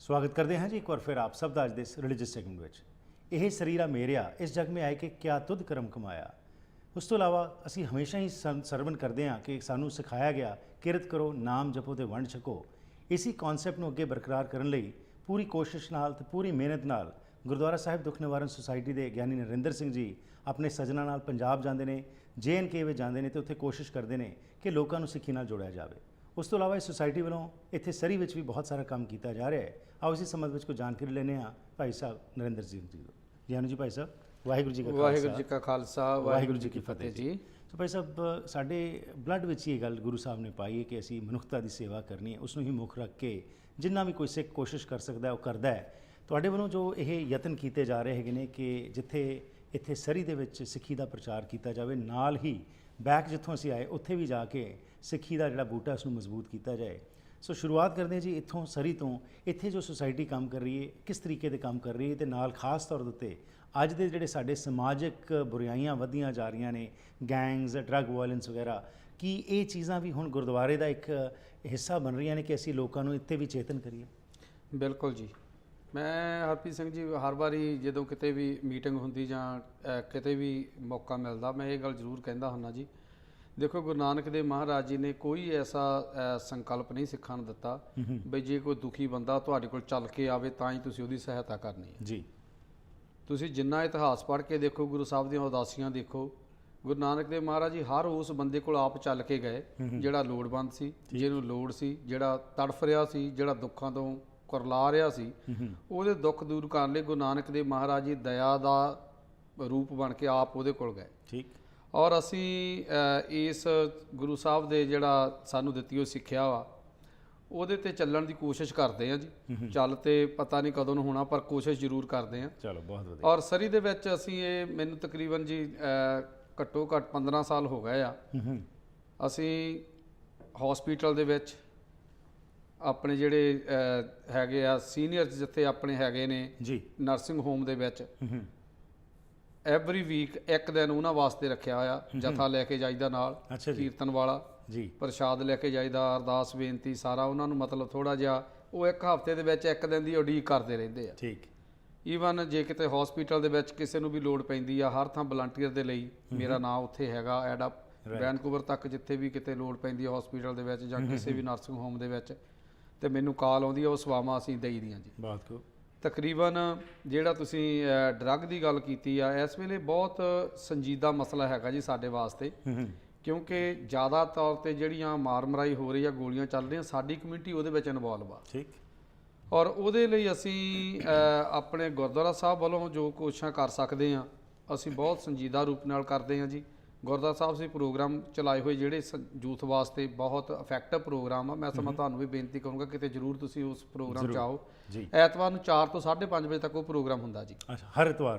स्वागत करते हैं जी एक बार फिर आप सब ਦਾ ਅੱਜ ਦੇ ਰਿਲੀਜੀਅਸ ਸੈਗਮੈਂਟ ਵਿੱਚ। ਇਹ ਸਰੀਰਾ ਮੇਰਿਆ ਇਸ ਜਗ में आए कि क्या तुद ਕਰਮ ਕਮਾਇਆ। ਉਸ ਤੋਂ ਇਲਾਵਾ ਅਸੀਂ ਹਮੇਸ਼ਾ ਹੀ ਸਰਵਨ ਕਰਦੇ ਹਾਂ ਕਿ ਸਾਨੂੰ ਸਿਖਾਇਆ ਗਿਆ ਕਿਰਤ ਕਰੋ, ਨਾਮ ਜਪੋ ਤੇ ਵੰਡ ਛਕੋ। ਇसी ਕਨਸੈਪਟ ਨੂੰ ਅੱਗੇ ਬਰਕਰਾਰ ਕਰਨ ਲਈ ਪੂਰੀ ਕੋਸ਼ਿਸ਼ ਨਾਲ ਤੇ ਪੂਰੀ ਮਿਹਨਤ ਨਾਲ ਗੁਰਦੁਆਰਾ ਸਾਹਿਬ ਦੁੱਖ ਨਿਵਾਰਨ ਸੁਸਾਇਟੀ ਦੇ ਗਿਆਨੀ ਨਰਿੰਦਰ ਸਿੰਘ ਜੀ ਆਪਣੇ ਸੱਜਣਾ ਨਾਲ ਪੰਜਾਬ ਜਾਂਦੇ ਨੇ, JNK ਵਿੱਚ ਜਾਂਦੇ ਨੇ ਤੇ ਉੱਥੇ ਕੋਸ਼ਿਸ਼ ਕਰਦੇ ਨੇ ਕਿ ਲੋਕਾਂ ਨੂੰ ਸਿੱਖੀ ਨਾਲ ਜੋੜਿਆ ਜਾਵੇ। ਉਸ ਤੋਂ ਇਲਾਵਾ ਇਸ ਸੁਸਾਇਟੀ ਵੱਲੋਂ ਇੱਥੇ ਸਰੀ ਵਿੱਚ ਵੀ ਬਹੁਤ ਸਾਰਾ ਕੰਮ ਕੀਤਾ ਜਾ ਰਿਹਾ ਹੈ। ਆਓ ਇਸੇ ਸੰਬੰਧ ਵਿੱਚ ਕੋਈ ਜਾਣਕਾਰੀ ਲੈਂਦੇ ਹਾਂ ਭਾਈ ਸਾਹਿਬ ਨਰਿੰਦਰ ਸਿੰਘ ਜੀ ਤੋਂ। ਜੀ ਜੀ ਭਾਈ ਸਾਹਿਬ, ਵਾਹਿਗੁਰੂ ਜੀ ਕਾ ਖਾਲਸਾ ਵਾਹਿਗੁਰੂ ਜੀ ਕੀ ਫਤਿਹ ਜੀ। ਸੋ ਭਾਈ ਸਾਹਿਬ, ਸਾਡੇ ਬਲੱਡ ਵਿੱਚ ਹੀ ਇਹ ਗੱਲ ਗੁਰੂ ਸਾਹਿਬ ਨੇ ਪਾਈ ਹੈ ਕਿ ਅਸੀਂ ਮਨੁੱਖਤਾ ਦੀ ਸੇਵਾ ਕਰਨੀ ਹੈ, ਉਸ ਨੂੰ ਹੀ ਮੁੱਖ ਰੱਖ ਕੇ ਜਿੰਨਾ ਵੀ ਕੋਈ ਸਿੱਖ ਕੋਸ਼ਿਸ਼ ਕਰ ਸਕਦਾ ਉਹ ਕਰਦਾ ਹੈ। ਤੁਹਾਡੇ ਵੱਲੋਂ ਜੋ ਇਹ ਯਤਨ ਕੀਤੇ ਜਾ ਰਹੇ ਹੈਗੇ ਨੇ ਕਿ ਜਿੱਥੇ ਇੱਥੇ ਸਰੀ ਦੇ ਵਿੱਚ ਸਿੱਖੀ ਦਾ ਪ੍ਰਚਾਰ ਕੀਤਾ ਜਾਵੇ, ਨਾਲ ਹੀ ਬੈਕ ਜਿੱਥੋਂ ਅਸੀਂ ਆਏ ਉੱਥੇ ਵੀ ਜਾ ਕੇ ਸਿੱਖੀ ਦਾ ਜਿਹੜਾ ਬੂਟਾ ਉਸ ਨੂੰ ਮਜ਼ਬੂਤ ਕੀਤਾ ਜਾਏ। ਸੋ ਸ਼ੁਰੂਆਤ ਕਰਦੇ ਹਾਂ ਜੀ ਇੱਥੋਂ ਸਰੀ ਤੋਂ। ਇੱਥੇ ਜੋ ਸੁਸਾਇਟੀ ਕੰਮ ਕਰ ਰਹੀ ਹੈ ਕਿਸ ਤਰੀਕੇ ਦੇ ਕੰਮ ਕਰ ਰਹੀ ਹੈ, ਅਤੇ ਨਾਲ ਖਾਸ ਤੌਰ ਦੇ ਉੱਤੇ ਅੱਜ ਦੇ ਜਿਹੜੇ ਸਾਡੇ ਸਮਾਜਿਕ ਬੁਰਾਈਆਂ ਵਧੀਆਂ ਜਾ ਰਹੀਆਂ ਨੇ, ਗੈਂਗਸ, ਡਰੱਗ ਵਾਇਲੈਂਸ ਵਗੈਰਾ, ਕੀ ਇਹ ਚੀਜ਼ਾਂ ਵੀ ਹੁਣ ਗੁਰਦੁਆਰੇ ਦਾ ਇੱਕ ਹਿੱਸਾ ਬਣ ਰਹੀਆਂ ਨੇ ਕਿ ਅਸੀਂ ਲੋਕਾਂ ਨੂੰ ਇੱਥੇ ਵੀ ਚੇਤਨ ਕਰੀਏ? ਬਿਲਕੁਲ ਜੀ। ਮੈਂ ਹਰਪ੍ਰੀਤ ਸਿੰਘ ਜੀ, ਹਰ ਵਾਰੀ ਜਦੋਂ ਕਿਤੇ ਵੀ ਮੀਟਿੰਗ ਹੁੰਦੀ ਜਾਂ ਕਿਤੇ ਵੀ ਮੌਕਾ ਮਿਲਦਾ ਮੈਂ ਇਹ ਗੱਲ ਜ਼ਰੂਰ ਕਹਿੰਦਾ ਹੁੰਦਾ ਜੀ, ਦੇਖੋ ਗੁਰੂ ਨਾਨਕ ਦੇਵ ਮਹਾਰਾਜ ਜੀ ਨੇ ਕੋਈ ਐਸਾ ਸੰਕਲਪ ਨਹੀਂ ਸਿੱਖਾਂ ਨੂੰ ਦਿੱਤਾ ਬਈ ਜੇ ਕੋਈ ਦੁਖੀ ਬੰਦਾ ਤੁਹਾਡੇ ਕੋਲ ਚੱਲ ਕੇ ਆਵੇ ਤਾਂ ਹੀ ਤੁਸੀਂ ਉਹਦੀ ਸਹਾਇਤਾ ਕਰਨੀ ਹੈ ਜੀ। ਤੁਸੀਂ ਜਿੰਨਾ ਇਤਿਹਾਸ ਪੜ੍ਹ ਕੇ ਦੇਖੋ, ਗੁਰੂ ਸਾਹਿਬ ਦੀਆਂ ਉਦਾਸੀਆਂ ਦੇਖੋ, ਗੁਰੂ ਨਾਨਕ ਦੇਵ ਮਹਾਰਾਜ ਜੀ ਹਰ ਉਸ ਬੰਦੇ ਕੋਲ ਆਪ ਚੱਲ ਕੇ ਗਏ ਜਿਹੜਾ ਲੋੜਵੰਦ ਸੀ, ਜਿਹਨੂੰ ਲੋੜ ਸੀ, ਜਿਹੜਾ ਤੜਫ ਰਿਹਾ ਸੀ, ਜਿਹੜਾ ਦੁੱਖਾਂ ਤੋਂ ਕੁਰਲਾ ਰਿਹਾ ਸੀ, ਉਹਦੇ ਦੁੱਖ ਦੂਰ ਕਰਨ ਲਈ ਗੁਰੂ ਨਾਨਕ ਦੇਵ ਮਹਾਰਾਜ ਜੀ ਦਇਆ ਦਾ ਰੂਪ ਬਣ ਕੇ ਆਪ ਉਹਦੇ ਕੋਲ ਗਏ। ਠੀਕ। ਔਰ ਅਸੀਂ ਇਸ ਗੁਰੂ ਸਾਹਿਬ ਦੇ ਜਿਹੜਾ ਸਾਨੂੰ ਦਿੱਤੀ ਹੋਈ ਸਿੱਖਿਆ ਵਾ ਉਹਦੇ ਤੇ ਚੱਲਣ ਦੀ ਕੋਸ਼ਿਸ਼ ਕਰਦੇ ਹਾਂ ਜੀ। ਚੱਲ ਤੇ ਪਤਾ ਨਹੀਂ ਕਦੋਂ ਨੂੰ ਹੋਣਾ, ਪਰ ਕੋਸ਼ਿਸ਼ ਜ਼ਰੂਰ ਕਰਦੇ ਹਾਂ। ਚਲੋ, ਬਹੁਤ ਵਧੀਆ। ਔਰ ਸਰੀ ਦੇ ਵਿੱਚ ਅਸੀਂ ਇਹ ਮੈਨੂੰ ਤਕਰੀਬਨ ਜੀ ਘੱਟੋ ਘੱਟ 15 ਸਾਲ ਹੋ ਗਏ ਆ। ਅਸੀਂ ਹਸਪੀਟਲ ਦੇ ਵਿੱਚ ਆਪਣੇ ਜਿਹੜੇ ਹੈਗੇ ਆ ਸੀਨੀਅਰ ਜਿੱਥੇ ਆਪਣੇ ਹੈਗੇ ਨੇ ਜੀ, ਨਰਸਿੰਗ ਹੋਮ ਦੇ ਵਿੱਚ ਐਵਰੀ ਵੀਕ ਇੱਕ ਦਿਨ ਉਹਨਾਂ ਵਾਸਤੇ ਰੱਖਿਆ ਹੋਇਆ। ਜਥਾ ਲੈ ਕੇ ਜਾਈਦਾ, ਨਾਲ ਕੀਰਤਨ ਵਾਲਾ ਜੀ, ਪ੍ਰਸ਼ਾਦ ਲੈ ਕੇ ਜਾਈਦਾ, ਅਰਦਾਸ ਬੇਨਤੀ ਸਾਰਾ ਉਹਨਾਂ ਨੂੰ, ਮਤਲਬ ਥੋੜਾ ਜਿਹਾ ਉਹ ਇੱਕ ਹਫ਼ਤੇ ਦੇ ਵਿੱਚ ਇੱਕ ਦਿਨ ਦੀ ਉਡੀਕ ਕਰਦੇ ਰਹਿੰਦੇ ਆ। ਠੀਕ। ਈਵਨ ਜੇ ਕਿਤੇ ਹਸਪੀਟਲ ਦੇ ਵਿੱਚ ਕਿਸੇ ਨੂੰ ਵੀ ਲੋੜ ਪੈਂਦੀ ਆ, ਹਰ ਥਾਂ ਵਲੰਟੀਅਰ ਦੇ ਲਈ ਮੇਰਾ ਨਾਂ ਉੱਥੇ ਹੈਗਾ ਐਡ ਅਪ, ਵੈਨਕੂਵਰ ਤੱਕ ਜਿੱਥੇ ਵੀ ਕਿਤੇ ਲੋੜ ਪੈਂਦੀ ਆ ਹਸਪੀਟਲ ਦੇ ਵਿੱਚ ਜਾਂ ਕਿਸੇ ਵੀ ਨਰਸਿੰਗ ਹੋਮ ਦੇ ਵਿੱਚ, ਤੇ ਮੈਨੂੰ ਕਾਲ ਆਉਂਦੀ ਆ, ਉਹ ਸੇਵਾਵਾਂ ਅਸੀਂ ਦੇਈ ਦੀਆਂ ਜੀ। ਬਹੁਤ ਤਕਰੀਬਨ ਜਿਹੜਾ ਤੁਸੀਂ ਡਰੱਗ ਦੀ ਗੱਲ ਕੀਤੀ ਆ, ਇਸ ਵੇਲੇ ਬਹੁਤ ਸੰਜੀਦਾ ਮਸਲਾ ਹੈਗਾ ਜੀ ਸਾਡੇ ਵਾਸਤੇ, ਕਿਉਂਕਿ ਜ਼ਿਆਦਾ ਤੌਰ 'ਤੇ ਜਿਹੜੀਆਂ ਮਾਰ ਮਰਾਈ ਹੋ ਰਹੀ ਆ, ਗੋਲੀਆਂ ਚੱਲ ਰਹੀਆਂ, ਸਾਡੀ ਕਮਿਊਨਿਟੀ ਉਹਦੇ ਵਿੱਚ ਇਨਵੋਲਵ ਆ। ਠੀਕ। ਔਰ ਉਹਦੇ ਲਈ ਅਸੀਂ ਆਪਣੇ ਗੁਰਦੁਆਰਾ ਸਾਹਿਬ ਵੱਲੋਂ ਜੋ ਕੋਸ਼ਿਸ਼ਾਂ ਕਰ ਸਕਦੇ ਹਾਂ ਅਸੀਂ ਬਹੁਤ ਸੰਜੀਦਾ ਰੂਪ ਨਾਲ ਕਰਦੇ ਹਾਂ ਜੀ। ਗੁਰਦੁਆਰਾ ਸਾਹਿਬ ਸੀ ਪ੍ਰੋਗਰਾਮ ਚਲਾਏ ਹੋਏ ਜਿਹੜੇ ਯੂਥ ਵਾਸਤੇ ਬਹੁਤ ਇਫੈਕਟਿਵ ਪ੍ਰੋਗਰਾਮ ਆ। ਮੈਂ ਸਮਾਂ ਤੁਹਾਨੂੰ ਵੀ ਬੇਨਤੀ ਕਰੂੰਗਾ ਕਿਤੇ ਜ਼ਰੂਰ ਤੁਸੀਂ ਉਸ ਪ੍ਰੋਗਰਾਮ 'ਚ ਆਓ। ਐਤਵਾਰ ਨੂੰ 4 ਤੋਂ 5:30 ਵਜੇ ਤੱਕ ਉਹ ਪ੍ਰੋਗਰਾਮ ਹੁੰਦਾ ਜੀ। ਹਰ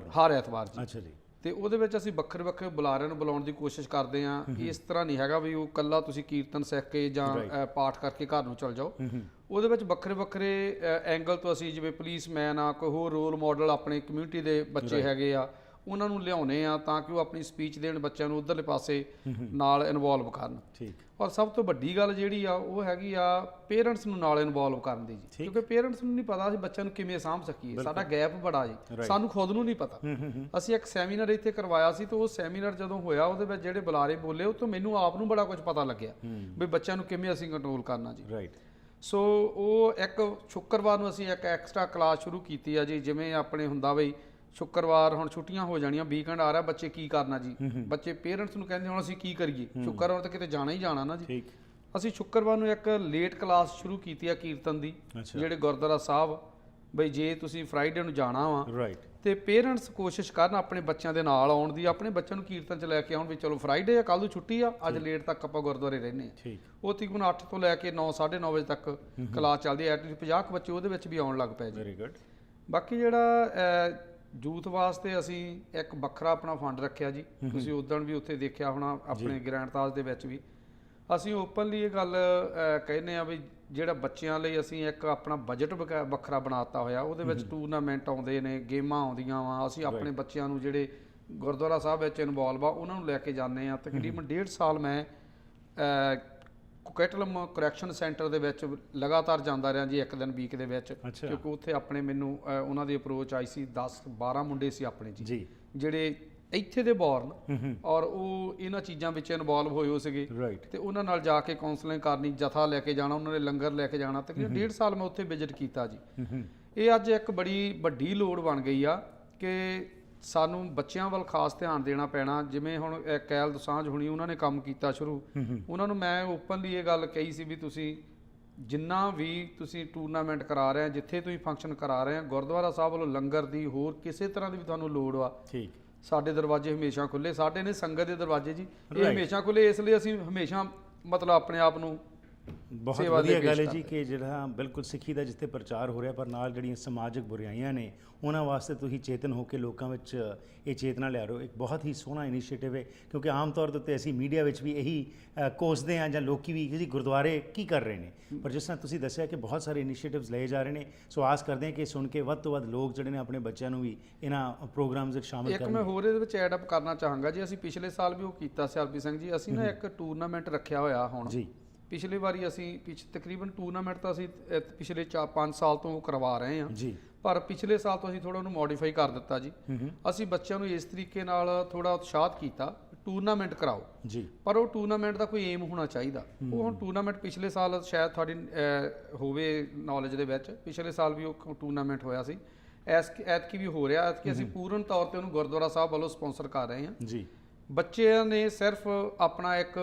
ਐਤਵਾਰ ਜੀ। ਅੱਛਾ ਜੀ। ਤੇ ਉਹਦੇ ਵਿੱਚ ਅਸੀਂ ਵੱਖਰੇ ਵੱਖਰੇ ਬੁਲਾਰਿਆਂ ਨੂੰ ਬੁਲਾਉਣ ਦੀ ਕੋਸ਼ਿਸ਼ ਕਰਦੇ ਹਾਂ। ਇਸ ਤਰ੍ਹਾਂ ਨਹੀਂ ਹੈਗਾ ਵੀ ਉਹ ਇਕੱਲਾ ਤੁਸੀਂ ਕੀਰਤਨ ਸਿੱਖ ਕੇ ਜਾਂ ਪਾਠ ਕਰਕੇ ਘਰ ਨੂੰ ਚਲ ਜਾਓ। ਉਹਦੇ ਵਿੱਚ ਵੱਖਰੇ ਵੱਖਰੇ ਐਂਗਲ ਤੋਂ ਅਸੀਂ, ਜਿਵੇਂ ਪੁਲਿਸਮੈਨ ਆ, ਕੋਈ ਹੋਰ ਰੋਲ ਮਾਡਲ ਆਪਣੇ ਕਮਿਊਨਿਟੀ ਦੇ ਬੱਚੇ ਹੈਗੇ ਆ, ਉਹਨਾਂ ਨੂੰ ਲਿਆਉਣੇ ਆ ਤਾਂ ਕਿ ਉਹ ਆਪਣੀ ਸਪੀਚ ਦੇਣ, ਬੱਚਿਆਂ ਨੂੰ ਉੱਧਰਲੇ ਪਾਸੇ ਨਾਲ ਇਨਵੋਲਵ ਕਰਨ। ਠੀਕ। ਔਰ ਸਭ ਤੋਂ ਵੱਡੀ ਗੱਲ ਜਿਹੜੀ ਆ ਉਹ ਹੈਗੀ ਆ ਪੇਰੈਂਟਸ ਨੂੰ ਨਾਲ ਇਨਵੋਲਵ ਕਰਨ ਦੀ ਜੀ, ਕਿਉਂਕਿ ਪੇਰੈਂਟਸ ਨੂੰ ਨਹੀਂ ਪਤਾ ਅਸੀਂ ਬੱਚਿਆਂ ਨੂੰ ਕਿਵੇਂ ਸਾਂਭ ਸਕੀਏ। ਸਾਡਾ ਗੈਪ ਬੜਾ ਜੀ, ਸਾਨੂੰ ਖੁਦ ਨੂੰ ਨਹੀਂ ਪਤਾ। ਅਸੀਂ ਇੱਕ ਸੈਮੀਨਾਰ ਇੱਥੇ ਕਰਵਾਇਆ ਸੀ, ਤੇ ਉਹ ਸੈਮੀਨਾਰ ਜਦੋਂ ਹੋਇਆ ਉਹਦੇ ਵਿੱਚ ਜਿਹੜੇ ਬੁਲਾਰੇ ਬੋਲੇ ਉਹ ਤੋਂ ਮੈਨੂੰ ਆਪ ਨੂੰ ਬੜਾ ਕੁਝ ਪਤਾ ਲੱਗਿਆ ਵੀ ਬੱਚਿਆਂ ਨੂੰ ਕਿਵੇਂ ਅਸੀਂ ਕੰਟਰੋਲ ਕਰਨਾ ਜੀ। ਰਾਈਟ। ਸੋ ਉਹ ਇੱਕ ਸ਼ੁੱਕਰਵਾਰ ਨੂੰ ਅਸੀਂ ਇੱਕ ਐਕਸਟਰਾ ਕਲਾਸ ਸ਼ੁਰੂ ਕੀਤੀ ਆ ਜੀ। ਜਿਵੇਂ ਆਪਣੇ ਹੁੰਦਾ ਬਈ ਸ਼ੁੱਕਰਵਾਰ ਹੁਣ ਛੁੱਟੀਆਂ ਹੋ ਜਾਣੀਆਂ, ਵੀਕਐਂਡ ਆ ਰਿਹਾ, ਬੱਚੇ ਕੀ ਕਰਨਾ ਜੀ, ਬੱਚੇ ਪੇਰੈਂਟਸ ਨੂੰ ਕਹਿੰਦੇ ਹੁਣ ਅਸੀਂ ਕੀ ਕਰੀਏ, ਸ਼ੁੱਕਰਵਾਰ ਤਾਂ ਕਿਤੇ ਜਾਣਾ ਹੀ ਜਾਣਾ ਨਾ ਜੀ। ਅਸੀਂ ਸ਼ੁੱਕਰਵਾਰ ਨੂੰ ਇੱਕ ਲੇਟ ਕਲਾਸ ਸ਼ੁਰੂ ਕੀਤੀ ਆ ਕੀਰਤਨ ਦੀ, ਜਿਹੜੇ ਗੁਰਦੁਆਰਾ ਸਾਹਿਬ ਬਈ ਜੇ ਤੁਸੀਂ ਫਰਾਈਡੇ ਨੂੰ ਜਾਣਾ ਵਾ ਤੇ ਪੇਰੈਂਟਸ ਕੋਸ਼ਿਸ਼ ਕਰਨ ਆਪਣੇ ਬੱਚਿਆਂ ਦੇ ਨਾਲ ਆਉਣ ਦੀ, ਆਪਣੇ ਬੱਚਿਆਂ ਨੂੰ ਕੀਰਤਨ 'ਚ ਲੈ ਕੇ ਆਉਣ ਵੀ ਚਲੋ ਫਰਾਈਡੇ ਆ, ਕੱਲ੍ਹ ਨੂੰ ਛੁੱਟੀ ਆ, ਅੱਜ ਲੇਟ ਤੱਕ ਆਪਾਂ ਗੁਰਦੁਆਰੇ ਰਹਿੰਦੇ ਹਾਂ। ਉਹ ਤਕਰੀਬਨ 8 ਤੋਂ ਲੈ ਕੇ 9, 9:30 ਵਜੇ ਤੱਕ ਕਲਾਸ ਚੱਲਦੀ ਹੈ। 50 ਬੱਚੇ ਉਹਦੇ ਵਿੱਚ ਵੀ ਆਉਣ ਲੱਗ ਪਏ ਜੀ। Very good. ਬਾਕੀ ਜਿਹੜਾ ਯੂਥ ਵਾਸਤੇ ਅਸੀਂ ਇੱਕ ਵੱਖਰਾ ਆਪਣਾ ਫੰਡ ਰੱਖਿਆ ਜੀ। ਤੁਸੀਂ ਉਦੋਂ ਵੀ ਉੱਥੇ ਦੇਖਿਆ ਹੋਣਾ ਆਪਣੇ ਗ੍ਰੈਂਡ ਤਾਜ ਦੇ ਵਿੱਚ ਵੀ ਅਸੀਂ ਓਪਨਲੀ ਇਹ ਗੱਲ ਕਹਿੰਦੇ ਆ ਵੀ ਜਿਹੜਾ ਬੱਚਿਆਂ ਲਈ ਅਸੀਂ ਇੱਕ ਆਪਣਾ ਬਜਟ ਵੱਖਰਾ ਬਣਾਤਾ ਹੋਇਆ। ਉਹਦੇ ਵਿੱਚ ਟੂਰਨਾਮੈਂਟ ਆਉਂਦੇ ਨੇ, ਗੇਮਾਂ ਆਉਂਦੀਆਂ ਵਾ। ਅਸੀਂ ਆਪਣੇ ਬੱਚਿਆਂ ਨੂੰ ਜਿਹੜੇ ਗੁਰਦੁਆਰਾ ਸਾਹਿਬ ਵਿੱਚ ਇਨਵੋਲਵ ਆ ਉਹਨਾਂ ਨੂੰ ਲੈ ਕੇ ਜਾਂਦੇ ਹਾਂ। ਤਕਰੀਬਨ 1.5 ਸਾਲ ਮੈਂ ਕੁਕੈਟਲਮ ਕਰੈਕਸ਼ਨ ਸੈਂਟਰ ਦੇ ਵਿੱਚ ਲਗਾਤਾਰ ਜਾਂਦਾ ਰਿਹਾ ਜੀ, ਇੱਕ ਦਿਨ ਵੀਕ ਦੇ ਵਿੱਚ, ਅੱਛਾ। ਕਿਉਂਕਿ ਉੱਥੇ ਆਪਣੇ ਮੈਨੂੰ ਉਹਨਾਂ ਦੀ ਅਪਰੋਚ ਆਈ ਸੀ, 10-12 ਮੁੰਡੇ ਸੀ ਆਪਣੇ ਜੀ ਜਿਹੜੇ ਇੱਥੇ ਦੇ ਬੋਰਨ ਔਰ ਉਹ ਇਹਨਾਂ ਚੀਜ਼ਾਂ ਵਿੱਚ ਇਨਵੋਲਵ ਹੋਏ ਹੋ ਸੀਗੇ, ਰਾਈਟ। ਤੇ ਉਹਨਾਂ ਨਾਲ ਜਾ ਕੇ ਕਾਉਂਸਲਿੰਗ ਕਰਨੀ, ਜਥਾ ਲੈ ਕੇ ਜਾਣਾ, ਉਹਨਾਂ ਨੇ ਲੰਗਰ ਲੈ ਕੇ ਜਾਣਾ। ਤਕਰੀਬਨ 1.5 ਸਾਲ ਮੈਂ ਉੱਥੇ ਵਿਜ਼ਿਟ ਕੀਤਾ ਜੀ। ਇਹ ਅੱਜ ਇੱਕ ਬੜੀ ਵੱਡੀ ਲੋੜ ਬਣ ਗਈ ਆ ਕਿ ਸਾਨੂੰ ਬੱਚਿਆਂ ਵੱਲ ਖਾਸ ਧਿਆਨ ਦੇਣਾ ਪੈਣਾ। ਜਿਵੇਂ ਹੁਣ ਕੈਲ ਦੋਸਾਂਝ ਹੁਣੀ ਉਹਨਾਂ ਨੇ ਕੰਮ ਕੀਤਾ ਸ਼ੁਰੂ, ਉਹਨਾਂ ਨੂੰ ਮੈਂ ਓਪਨਲੀ ਇਹ ਗੱਲ ਕਹੀ ਸੀ ਵੀ ਤੁਸੀਂ ਜਿੰਨਾ ਵੀ ਤੁਸੀਂ ਟੂਰਨਾਮੈਂਟ ਕਰਾ ਰਹੇ ਆ, ਜਿੱਥੇ ਤੁਸੀਂ ਫੰਕਸ਼ਨ ਕਰਾ ਰਹੇ ਆ, ਗੁਰਦੁਆਰਾ ਸਾਹਿਬ ਵੱਲੋਂ ਲੰਗਰ ਦੀ ਹੋਰ ਕਿਸੇ ਤਰ੍ਹਾਂ ਦੀ ਵੀ ਤੁਹਾਨੂੰ ਲੋੜ ਆ, ਠੀਕ, ਸਾਡੇ ਦਰਵਾਜ਼ੇ ਹਮੇਸ਼ਾ ਖੁੱਲੇ। ਸਾਡੇ ਨੇ ਸੰਗਤ ਦੇ ਦਰਵਾਜ਼ੇ ਜੀ, ਇਹ ਹਮੇਸ਼ਾ ਖੁੱਲੇ, ਇਸ ਲਈ ਅਸੀਂ ਹਮੇਸ਼ਾ ਮਤਲਬ ਆਪਣੇ ਆਪ ਨੂੰ ਬਹੁਤ ਵਧੀਆ ਗੱਲ ਹੈ ਜੀ ਕਿ ਜਿਹੜਾ ਬਿਲਕੁਲ ਸਿੱਖੀ ਦਾ ਜਿੱਥੇ ਪ੍ਰਚਾਰ ਹੋ ਰਿਹਾ, ਪਰ ਨਾਲ ਜਿਹੜੀਆਂ ਸਮਾਜਿਕ ਬੁਰਾਈਆਂ ਨੇ ਉਹਨਾਂ ਵਾਸਤੇ ਤੁਸੀਂ ਚੇਤਨ ਹੋ ਕੇ ਲੋਕਾਂ ਵਿੱਚ ਇਹ ਚੇਤਨਾ ਲਿਆ ਰਹੇ ਹੋ। ਇੱਕ ਬਹੁਤ ਹੀ ਸੋਹਣਾ ਇਨੀਸ਼ੀਏਟਿਵ ਹੈ, ਕਿਉਂਕਿ ਆਮ ਤੌਰ ਦੇ ਉੱਤੇ ਅਸੀਂ ਮੀਡੀਆ ਵਿੱਚ ਵੀ ਇਹੀ ਕੋਸਦੇ ਹਾਂ ਜਾਂ ਲੋਕੀ ਵੀ ਜੀ ਗੁਰਦੁਆਰੇ ਕੀ ਕਰ ਰਹੇ ਨੇ, ਪਰ ਜਿਸ ਤਰ੍ਹਾਂ ਤੁਸੀਂ ਦੱਸਿਆ ਕਿ ਬਹੁਤ ਸਾਰੇ ਇਨੀਸ਼ੀਏਟਿਵਸ ਲਏ ਜਾ ਰਹੇ ਨੇ। ਸੋ ਆਸ ਕਰਦੇ ਹਾਂ ਕਿ ਸੁਣ ਕੇ ਵੱਧ ਤੋਂ ਵੱਧ ਲੋਕ ਜਿਹੜੇ ਨੇ ਆਪਣੇ ਬੱਚਿਆਂ ਨੂੰ ਵੀ ਇਹਨਾਂ ਪ੍ਰੋਗਰਾਮਸ ਵਿੱਚ ਸ਼ਾਮਿਲ ਕਰਨ। ਇੱਕ ਮੈਂ ਹੋਰ ਇਹਦੇ ਵਿੱਚ ਐਡ ਅਪ ਕਰਨਾ ਚਾਹਾਂਗਾ ਜੀ, ਅਸੀਂ ਪਿਛਲੇ ਸਾਲ ਵੀ ਉਹ ਕੀਤਾ ਸੀ ਹਰਪ੍ਰੀਤ ਸਿੰਘ ਜੀ, ਅਸੀਂ ਨਾ ਇੱਕ ਟੂਰਨਾਮੈਂਟ ਰੱਖਿਆ ਹੋਇਆ ਹੁਣ ਜੀ। ਪਿਛਲੀ ਵਾਰੀ ਅਸੀਂ ਤਕਰੀਬਨ ਟੂਰਨਾਮੈਂਟ ਤਾਂ ਅਸੀਂ ਪਿਛਲੇ 4-5 ਸਾਲ ਤੋਂ ਕਰਵਾ ਰਹੇ ਹਾਂ ਜੀ, ਪਰ ਪਿਛਲੇ ਸਾਲ ਤੋਂ ਅਸੀਂ ਥੋੜਾ ਉਹਨੂੰ ਮੋਡੀਫਾਈ ਕਰ ਦਿੱਤਾ ਜੀ। ਅਸੀਂ ਬੱਚਿਆਂ ਨੂੰ ਇਸ ਤਰੀਕੇ ਨਾਲ ਥੋੜਾ ਉਤਸ਼ਾਹਿਤ ਕੀਤਾ, ਟੂਰਨਾਮੈਂਟ ਕਰਾਓ ਜੀ, ਪਰ ਉਹ ਟੂਰਨਾਮੈਂਟ ਦਾ ਕੋਈ ਏਮ ਹੋਣਾ ਚਾਹੀਦਾ। ਉਹ ਹੁਣ ਟੂਰਨਾਮੈਂਟ ਪਿਛਲੇ ਸਾਲ ਸ਼ਾਇਦ ਤੁਹਾਡੀ ਹੋਵੇ ਨੌਲੇਜ ਦੇ ਵਿੱਚ, ਪਿਛਲੇ ਸਾਲ ਵੀ ਉਹ ਟੂਰਨਾਮੈਂਟ ਹੋਇਆ ਸੀ, ਐਤਕੀ ਵੀ ਹੋ ਰਿਹਾ। ਐਤਕੀ ਅਸੀਂ ਪੂਰਨ ਤੌਰ ਤੇ ਉਹਨੂੰ ਗੁਰਦੁਆਰਾ ਸਾਹਿਬ ਵੱਲੋਂ ਸਪਾਂਸਰ ਕਰ ਰਹੇ ਹਾਂ ਜੀ। ਬੱਚਿਆਂ ਨੇ ਸਿਰਫ ਆਪਣਾ ਇੱਕ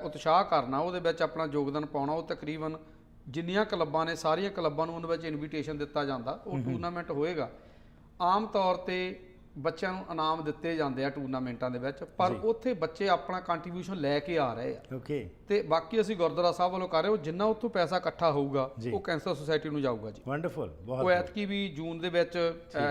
ਉਤਸ਼ਾਹ ਕਰਨਾ, ਉਹਦੇ ਵਿੱਚ ਆਪਣਾ ਯੋਗਦਾਨ ਪਾਉਣਾ। ਉਹ ਤਕਰੀਬਨ ਜਿੰਨੀਆਂ ਕਲੱਬਾਂ ਨੇ ਸਾਰੀਆਂ ਕਲੱਬਾਂ ਨੂੰ ਉਹਦੇ ਵਿੱਚ ਇਨਵੀਟੇਸ਼ਨ ਦਿੱਤਾ ਜਾਂਦਾ, ਉਹ ਟੂਰਨਾਮੈਂਟ ਹੋਏਗਾ। ਆਮ ਤੌਰ ਤੇ ਬੱਚਿਆਂ ਨੂੰ ਇਨਾਮ ਦਿੱਤੇ ਜਾਂਦੇ ਆ ਟੂਰਨਾਮੈਂਟਾਂ ਦੇ ਵਿੱਚ, ਪਰ ਉੱਥੇ ਬੱਚੇ ਆਪਣਾ ਕੰਟਰੀਬਿਊਸ਼ਨ ਲੈ ਕੇ ਆ ਰਹੇ ਆ। ਓਕੇ। ਤੇ ਬਾਕੀ ਅਸੀਂ ਗੁਰਦੁਆਰਾ ਸਾਹਿਬ ਵੱਲੋਂ ਕਰ ਰਹੇ, ਉਹ ਜਿੰਨਾ ਉੱਥੋਂ ਪੈਸਾ ਇਕੱਠਾ ਹੋਊਗਾ ਉਹ ਕੈਂਸਰ ਸੁਸਾਇਟੀ ਨੂੰ ਜਾਊਗਾ ਜੀ। ਵੰਡਰਫੁਲ, ਬਹੁਤ। ਉਹ ਐਤਕੀ ਵੀ ਜੂਨ ਦੇ ਵਿੱਚ,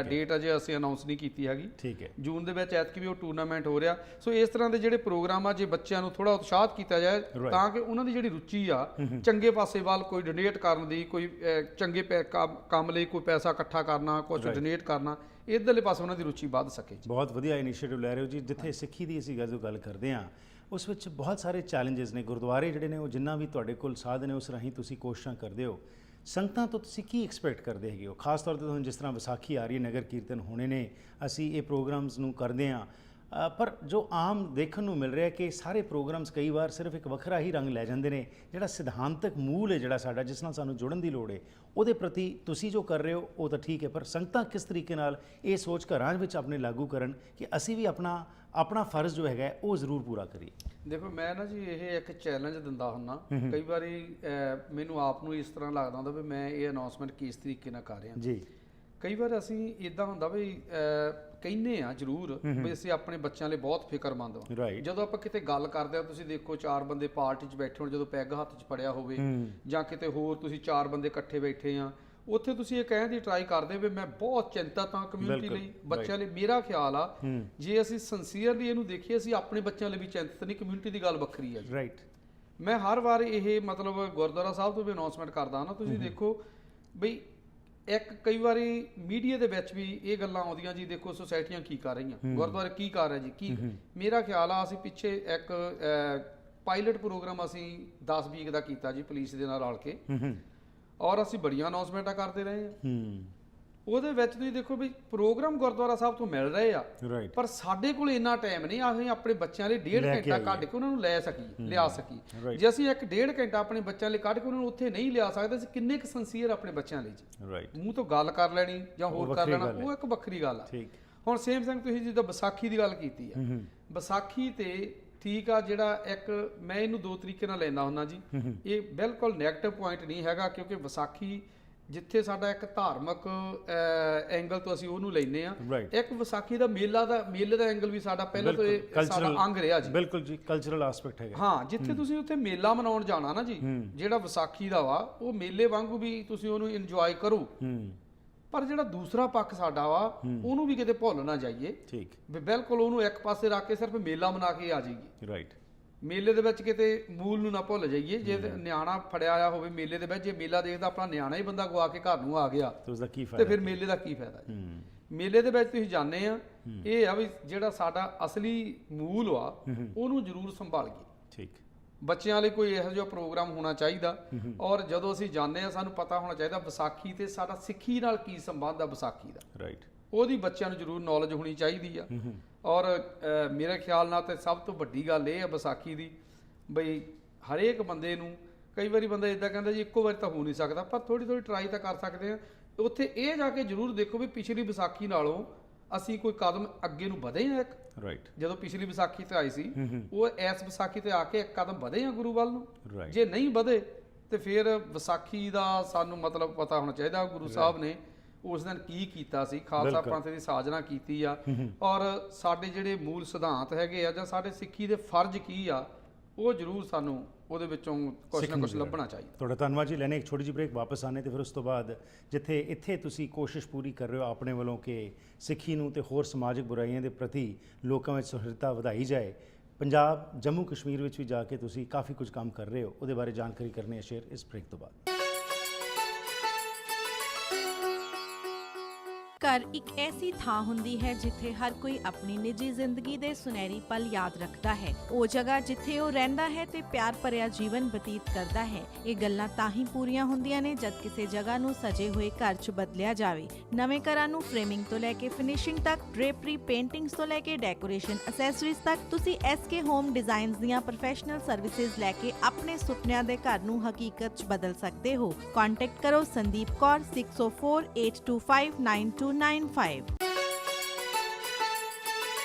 ਡੇਟ ਅਜੇ ਅਸੀਂ ਅਨਾਉਂਸ ਨਹੀਂ ਕੀਤੀ ਹੈਗੀ, ਠੀਕ ਹੈ, ਜੂਨ ਦੇ ਵਿੱਚ ਐਤਕੀ ਵੀ ਉਹ ਟੂਰਨਾਮੈਂਟ ਹੋ ਰਿਹਾ। ਸੋ ਇਸ ਤਰ੍ਹਾਂ ਦੇ ਜਿਹੜੇ ਪ੍ਰੋਗਰਾਮ ਆ, ਜੇ ਬੱਚਿਆਂ ਨੂੰ ਥੋੜਾ ਉਤਸ਼ਾਹਿਤ ਕੀਤਾ ਜਾਏ ਤਾਂ ਕਿ ਉਹਨਾਂ ਦੀ ਜਿਹੜੀ ਰੁਚੀ ਆ ਚੰਗੇ ਪਾਸੇ ਵੱਲ, ਕੋਈ ਡੋਨੇਟ ਕਰਨ ਦੀ, ਕੋਈ ਚੰਗੇ ਕੰਮ ਲਈ ਕੋਈ ਪੈਸਾ ਇਕੱਠਾ ਕਰਨਾ, ਕੁਝ ਡੋਨੇਟ ਕਰਨਾ, ਇੱਧਰਲੇ ਪਾਸੇ ਉਹਨਾਂ ਦੀ ਰੁਚੀ ਵੱਧ ਸਕੇ। ਬਹੁਤ ਵਧੀਆ ਇਨੀਸ਼ੀਏਟਿਵ ਲੈ ਰਹੇ ਹੋ ਜੀ। ਜਿੱਥੇ ਸਿੱਖੀ ਦੀ ਅਸੀਂ ਜੋ ਗੱਲ ਕਰਦੇ ਹਾਂ ਉਸ ਵਿੱਚ ਬਹੁਤ ਸਾਰੇ ਚੈਲੰਜਸ ਨੇ। ਗੁਰਦੁਆਰੇ ਜਿਹੜੇ ਨੇ ਉਹ ਜਿੰਨਾ ਵੀ ਤੁਹਾਡੇ ਕੋਲ ਸਾਧਨ ਨੇ ਉਸ ਰਾਹੀਂ ਤੁਸੀਂ ਕੋਸ਼ਿਸ਼ਾਂ ਕਰਦੇ ਹੋ, ਸੰਗਤਾਂ ਤੋਂ ਤੁਸੀਂ ਕੀ ਐਕਸਪੈਕਟ ਕਰਦੇ ਹੈਗੇ ਹੋ? ਖਾਸ ਤੌਰ ਤੇ ਹੁਣ ਜਿਸ ਤਰ੍ਹਾਂ ਵਿਸਾਖੀ ਆ ਰਹੀ ਹੈ, ਨਗਰ ਕੀਰਤਨ ਹੋਣੇ ਨੇ, ਅਸੀਂ ਇਹ ਪ੍ਰੋਗਰਾਮਸ ਨੂੰ ਕਰਦੇ ਹਾਂ, ਪਰ ਜੋ ਆਮ ਦੇਖਣ ਨੂੰ ਮਿਲ ਰਿਹਾ ਕਿ ਸਾਰੇ ਪ੍ਰੋਗਰਾਮਸ ਕਈ ਵਾਰ ਸਿਰਫ ਇੱਕ ਵੱਖਰਾ ਹੀ ਰੰਗ ਲੈ ਜਾਂਦੇ ਨੇ। ਜਿਹੜਾ ਸਿਧਾਂਤਕ ਮੂਲ ਹੈ ਜਿਹੜਾ ਸਾਡਾ, ਜਿਸ ਨਾਲ ਸਾਨੂੰ ਜੁੜਨ ਦੀ ਲੋੜ ਹੈ, ਉਹਦੇ ਪ੍ਰਤੀ ਤੁਸੀਂ ਜੋ ਕਰ ਰਹੇ ਹੋ ਉਹ ਤਾਂ ਠੀਕ ਹੈ, ਪਰ ਸੰਗਤਾਂ ਕਿਸ ਤਰੀਕੇ ਨਾਲ ਇਹ ਸੋਚ ਘਰਾਂ ਵਿੱਚ ਆਪਣੇ ਲਾਗੂ ਕਰਨ ਕਿ ਅਸੀਂ ਵੀ ਆਪਣਾ ਫਰਜ਼ ਜੋ ਹੈਗਾ ਉਹ ਜ਼ਰੂਰ ਪੂਰਾ ਕਰੀਏ? ਦੇਖੋ, ਮੈਂ ਨਾ ਜੀ ਇਹ ਇੱਕ ਚੈਲੰਜ ਦਿੰਦਾ ਹੁੰਦਾ ਕਈ ਵਾਰੀ, ਮੈਨੂੰ ਆਪ ਨੂੰ ਇਸ ਤਰ੍ਹਾਂ ਲੱਗਦਾ ਹੁੰਦਾ ਵੀ ਮੈਂ ਇਹ ਅਨਾਉਂਸਮੈਂਟ ਕਿਸ ਤਰੀਕੇ ਨਾਲ ਕਰ ਰਿਹਾ ਜੀ। ਕਈ ਵਾਰ ਅਸੀਂ ਇਦਾਂ ਹੁੰਦਾ ਵੀ ਕਹਿੰਦੇ ਆ ਜ਼ਰੂਰ ਵੀ ਅਸੀਂ ਆਪਣੇ ਬੱਚਿਆਂ ਲਈ ਬਹੁਤ ਫਿਕਰਮੰਦ ਹਾਂ। ਜਦੋਂ ਆਪਾਂ ਕਿਤੇ ਗੱਲ ਕਰਦੇ ਆ, ਤੁਸੀਂ ਦੇਖੋ 4 ਬੰਦੇ ਪਾਰਟੀ 'ਚ ਬੈਠੇ ਹੋਣ, ਜਦੋਂ ਪੈਗ ਹੱਥ 'ਚ ਫੜਿਆ ਹੋਵੇ ਜਾਂ ਕਿਤੇ ਹੋਰ ਤੁਸੀਂ 4 ਬੰਦੇ ਇਕੱਠੇ ਬੈਠੇ ਆ, ਉੱਥੇ ਤੁਸੀਂ ਇਹ ਕਹਿਣ ਦੀ ਟਰਾਈ ਕਰਦੇ ਵੀ ਮੈਂ ਬਹੁਤ ਚਿੰਤਤ ਹਾਂ ਕਮਿਊਨਿਟੀ ਲਈ, ਬੱਚਿਆਂ ਲਈ। ਮੇਰਾ ਖਿਆਲ ਆ ਜੇ ਅਸੀਂ ਸਿੰਸੀਅਰਲੀ ਇਹਨੂੰ ਦੇਖੀਏ, ਅਸੀਂ ਆਪਣੇ ਬੱਚਿਆਂ ਲਈ ਵੀ ਚਿੰਤਤ ਨਹੀਂ, ਕਮਿਊਨਿਟੀ ਦੀ ਗੱਲ ਵੱਖਰੀ ਹੈ। ਰਾਈਟ। ਮੈਂ ਹਰ ਵਾਰ ਇਹ ਮਤਲਬ ਗੁਰਦੁਆਰਾ ਸਾਹਿਬ ਤੋਂ ਵੀ ਅਨਾਉਂਸਮੈਂਟ ਕਰਦਾ ਨਾ, ਤੁਸੀਂ ਦੇਖੋ ਬਈ ਇੱਕ ਕਈ ਵਾਰੀ ਮੀਡੀਆ ਦੇ ਵਿੱਚ ਵੀ ਇਹ ਗੱਲਾਂ ਆਉਂਦੀਆਂ ਜੀ, ਦੇਖੋ ਸੁਸਾਇਟੀਆਂ ਕੀ ਕਰ ਰਹੀਆਂ, ਗੁਰਦੁਆਰੇ ਕੀ ਕਰ ਰਹੇ ਜੀ, ਕੀ। ਮੇਰਾ ਖਿਆਲ ਆ ਅਸੀਂ ਪਿੱਛੇ ਇੱਕ ਪਾਇਲਟ ਪ੍ਰੋਗਰਾਮ ਅਸੀਂ 10 ਵੀਕ ਦਾ ਕੀਤਾ ਜੀ ਪੁਲਿਸ ਦੇ ਨਾਲ ਰਲ ਕੇ, ਔਰ ਅਸੀਂ ਬੜੀਆਂ ਅਨਾਉਂਸਮੈਂਟਾਂ ਕਰਦੇ ਰਹੇ ਹਾਂ। ਉਹਦੇ ਵਿੱਚ ਤੁਸੀਂ ਦੇਖੋ ਵੀ ਪ੍ਰੋਗਰਾਮ ਗੁਰਦੁਆਰਾ ਸਾਹਿਬ ਤੋਂ ਮਿਲ ਰਹੇ ਆ, ਪਰ ਸਾਡੇ ਕੋਲ ਇੰਨਾ ਟਾਈਮ ਨਹੀਂ ਅਸੀਂ ਆਪਣੇ ਬੱਚਿਆਂ ਲਈ 1.5 ਘੰਟਾ ਕੱਢ ਕੇ ਉਹਨਾਂ ਨੂੰ ਲਿਆ ਸਕੀਏ। ਜੇ ਅਸੀਂ 1.5 ਘੰਟਾ ਆਪਣੇ ਬੱਚਿਆਂ ਲਈ ਕੱਢ ਕੇ ਉਹਨਾਂ ਨੂੰ ਉੱਥੇ ਨਹੀਂ ਲਿਆ ਸਕਦੇ, ਅਸੀਂ ਕਿੰਨੇ ਕੁ ਸਿੰਸੀਅਰ ਆਪਣੇ ਬੱਚਿਆਂ ਲਈ ਜੀ। ਮੂੰਹ ਤੋਂ ਗੱਲ ਕਰ ਲੈਣੀ ਜਾਂ ਹੋਰ ਕਰ ਲੈਣਾ, ਉਹ ਇੱਕ ਵੱਖਰੀ ਗੱਲ ਆ। ਹੁਣ ਸੇਮ ਸਿੰਘ ਤੁਸੀਂ ਜਿੱਦਾਂ ਵਿਸਾਖੀ ਦੀ ਗੱਲ ਕੀਤੀ ਆ, ਵਿਸਾਖੀ ਤੇ ਠੀਕ ਆ, ਜਿਹੜਾ ਇੱਕ ਮੈਂ ਇਹਨੂੰ 2 ਤਰੀਕੇ ਨਾਲ ਲੈਂਦਾ ਹੁੰਦਾ ਜੀ। ਇਹ ਬਿਲਕੁਲ ਨੈਗੇਟਿਵ ਪੁਆਇੰਟ ਨਹੀਂ ਹੈਗਾ, ਕਿਉਂਕਿ ਵਿਸਾਖੀ ਜਿੱਥੇ ਸਾਡਾ ਇੱਕ ਧਾਰਮਿਕ ਐਂਗਲ ਤੋਂ ਅਸੀਂ ਉਹਨੂੰ ਲੈਂਦੇ ਆ, ਇੱਕ ਵਿਸਾਖੀ ਦਾ ਮੇਲੇ ਦਾ ਐਂਗਲ ਵੀ ਸਾਡਾ ਪਹਿਲਾਂ ਤੋਂ ਇਹ ਸਾਡਾ ਅੰਗ ਰਿਹਾ ਜੀ। ਬਿਲਕੁਲ ਜੀ, ਕਲਚਰਲ ਐਸਪੈਕਟ ਹੈਗਾ। ਹਾਂ, ਜਿੱਥੇ ਤੁਸੀਂ ਉੱਥੇ ਮੇਲਾ ਮਨਾਉਣ ਜਾਣਾ ਨਾ ਜੀ, ਜਿਹੜਾ ਵਿਸਾਖੀ ਦਾ ਵਾ, ਉਹ ਮੇਲੇ ਵਾਂਗੂ ਵੀ ਤੁਸੀਂ ਉਹਨੂੰ ਇੰਜੋਏ ਕਰੋ, ਪਰ ਜਿਹੜਾ ਦੂਸਰਾ ਪੱਖ ਸਾਡਾ ਵਾ ਉਹਨੂੰ ਵੀ ਕਿਤੇ ਭੁੱਲ ਨਾ ਜਾਈਏ। ਠੀਕ, ਬਿਲਕੁਲ ਉਹਨੂੰ ਇੱਕ ਪਾਸੇ ਰੱਖ ਕੇ ਸਿਰਫ ਮੇਲਾ ਮਨਾ ਕੇ ਆ ਜਾਈਏ। ਰਾਈਟ। ਮੇਲੇ ਦੇ ਵਿੱਚ ਕਿਤੇ ਮੂਲ ਨੂੰ ਨਾ ਭੁੱਲ ਜਾਈਏ। ਜੇ ਨਿਆਣਾ ਫੜਿਆ ਆਇਆ ਹੋਵੇ ਮੇਲੇ ਦੇ ਵਿੱਚ, ਜੇ ਮੇਲਾ ਦੇਖਦਾ ਆਪਣਾ ਨਿਆਣਾ ਹੀ ਬੰਦਾ ਗਵਾ ਕੇ ਘਰ ਨੂੰ ਆ ਗਿਆ ਤੇ ਫਿਰ ਮੇਲੇ ਦਾ ਕੀ ਫਾਇਦਾ ਜੀ। ਮੇਲੇ ਦੇ ਵਿੱਚ ਤੁਸੀਂ ਜਾਂਦੇ ਆ, ਇਹ ਆ ਵੀ ਜਿਹੜਾ ਸਾਡਾ ਅਸਲੀ ਮੂਲ ਆ ਉਹਨੂੰ ਜ਼ਰੂਰ ਸੰਭਾਲੀਏ। ਠੀਕ। ਬੱਚਿਆਂ ਲਈ ਕੋਈ ਇਹੋ ਜਿਹਾ ਪ੍ਰੋਗਰਾਮ ਹੋਣਾ ਚਾਹੀਦਾ। ਔਰ ਜਦੋਂ ਅਸੀਂ ਜਾਂਦੇ ਆ ਸਾਨੂੰ ਪਤਾ ਹੋਣਾ ਚਾਹੀਦਾ ਵਿਸਾਖੀ ਤੇ ਸਾਡਾ ਸਿੱਖੀ ਨਾਲ ਕੀ ਸੰਬੰਧ ਆ ਵਿਸਾਖੀ ਦਾ, ਰਾਈਟ, ਉਹਦੀ ਬੱਚਿਆਂ ਨੂੰ ਜ਼ਰੂਰ ਨੌਲੇਜ ਹੋਣੀ ਚਾਹੀਦੀ ਆ। ਔਰ ਮੇਰੇ ਖਿਆਲ ਨਾਲ ਤੇ ਸਭ ਤੋਂ ਵੱਡੀ ਗੱਲ ਇਹ ਆ ਵਿਸਾਖੀ ਦੀ, ਬਈ ਹਰੇਕ ਬੰਦੇ ਨੂੰ, ਕਈ ਵਾਰੀ ਬੰਦਾ ਇਦਾਂ ਕਹਿੰਦਾ ਜੀ ਇੱਕੋ ਵਾਰੀ ਤਾਂ ਹੋ ਨਹੀਂ ਸਕਦਾ, ਪਰ ਥੋੜੀ ਥੋੜੀ ਟਰਾਈ ਤਾਂ ਕਰ ਸਕਦੇ ਆ। ਉੱਥੇ ਇਹ ਜਾ ਕੇ ਜ਼ਰੂਰ ਦੇਖੋ ਵੀ ਪਿਛਲੀ ਵਿਸਾਖੀ ਨਾਲੋਂ ਅਸੀਂ ਕੋਈ ਕਦਮ ਅੱਗੇ ਨੂੰ ਵਧੇ ਆ। ਇੱਕ ਰਾਈਟ, ਜਦੋਂ ਪਿਛਲੀ ਵਿਸਾਖੀ ਤੇ ਆਈ ਸੀ ਉਹ ਇਸ ਵਿਸਾਖੀ ਤੇ ਆ ਕੇ ਇੱਕ ਕਦਮ ਵਧੇ ਆ ਗੁਰੂ ਵੱਲ ਨੂੰ। ਰਾਈਟ, ਜੇ ਨਹੀਂ ਵਧੇ ਤੇ ਫਿਰ ਵਿਸਾਖੀ ਦਾ ਸਾਨੂੰ ਮਤਲਬ ਪਤਾ ਹੋਣਾ ਚਾਹੀਦਾ ਗੁਰੂ ਸਾਹਿਬ ਨੇ ਉਸ ਦਿਨ ਕੀ ਕੀਤਾ ਸੀ, ਖਾਲਸਾ ਪੰਥ ਦੀ ਸਾਜਨਾ ਕੀਤੀ ਆ, ਔਰ ਸਾਡੇ ਜਿਹੜੇ ਮੂਲ ਸਿਧਾਂਤ ਹੈਗੇ ਆ ਜਾਂ ਸਾਡੇ ਸਿੱਖੀ ਦੇ ਫਰਜ਼ ਕੀ ਆ, ਉਹ ਜ਼ਰੂਰ ਸਾਨੂੰ ਉਹਦੇ ਵਿੱਚੋਂ ਕੁਛ ਨਾ ਕੁਛ ਲੱਭਣਾ ਚਾਹੀਦਾ। ਤੁਹਾਡਾ ਧੰਨਵਾਦ ਜੀ। ਲੈਣੇ ਇੱਕ ਛੋਟੀ ਜਿਹੀ ਬ੍ਰੇਕ, ਵਾਪਸ ਆਨੇ ਤੇ ਫਿਰ ਉਸ ਤੋਂ ਬਾਅਦ ਜਿੱਥੇ ਇੱਥੇ ਤੁਸੀਂ ਕੋਸ਼ਿਸ਼ ਪੂਰੀ ਕਰ ਰਹੇ ਹੋ ਆਪਣੇ ਵੱਲੋਂ ਕਿ ਸਿੱਖੀ ਨੂੰ ਤੇ ਹੋਰ ਸਮਾਜਿਕ ਬੁਰਾਈਆਂ ਦੇ ਪ੍ਰਤੀ ਲੋਕਾਂ ਵਿੱਚ ਸੁਹਿਰਦਤਾ ਵਧਾਈ ਜਾਏ, ਪੰਜਾਬ ਜੰਮੂ ਕਸ਼ਮੀਰ ਵਿੱਚ ਵੀ ਜਾ ਕੇ ਤੁਸੀਂ ਕਾਫੀ ਕੁਝ ਕੰਮ ਕਰ ਰਹੇ ਹੋ, ਉਹਦੇ ਬਾਰੇ ਜਾਣਕਾਰੀ ਕਰਨੀ ਹੈ ਸ਼ੇਅਰ ਇਸ ਬ੍ਰੇਕ ਤੋਂ ਬਾਅਦ। ਘਰ ਇੱਕ ਐਸੀ ਥਾਂ ਹੁੰਦੀ ਹੈ ਜਿੱਥੇ ਹਰ ਕੋਈ ਆਪਣੀ ਨਿੱਜੀ ਜ਼ਿੰਦਗੀ ਦੇ ਸੁਨਹਿਰੀ ਪਲ ਯਾਦ ਰੱਖਦਾ ਹੈ। ਉਹ ਜਗ੍ਹਾ ਜਿੱਥੇ ਉਹ ਰਹਿੰਦਾ ਹੈ ਤੇ ਪਿਆਰ ਭਰਿਆ ਜੀਵਨ ਬਤੀਤ ਕਰਦਾ ਹੈ। ਇਹ ਗੱਲਾਂ ਤਾਂ ਹੀ ਪੂਰੀਆਂ ਹੁੰਦੀਆਂ ਨੇ ਜਦ ਕਿਸੇ ਜਗ੍ਹਾ ਨੂੰ ਸਜੇ ਹੋਏ ਘਰ 'ਚ ਬਦਲਿਆ ਜਾਵੇ। ਨਵੇਂ ਘਰਾਂ ਨੂੰ ਫਰੇਮਿੰਗ ਤੋਂ ਲੈ ਕੇ ਫਿਨਿਸ਼ਿੰਗ ਤੱਕ, ਡ੍ਰੇਪਰੀ, ਪੇਂਟਿੰਗਸ ਤੋਂ ਲੈ ਕੇ ਡੈਕੋਰੇਸ਼ਨ ਅਸੈਸਰੀਜ਼ ਤੱਕ, ਤੁਸੀਂ SK ਹੋਮ ਡਿਜ਼ਾਈਨਸ ਦੀਆਂ ਪ੍ਰੋਫੈਸ਼ਨਲ ਸਰਵਿਸਿਜ਼ ਲੈ ਕੇ ਆਪਣੇ ਸੁਪਨਿਆਂ ਦੇ ਘਰ ਨੂੰ ਹਕੀਕਤ 'ਚ ਬਦਲ ਸਕਦੇ ਹੋ। ਕੰਟੈਕਟ ਕਰੋ ਸੰਦੀਪ ਕੌਰ 6048259295।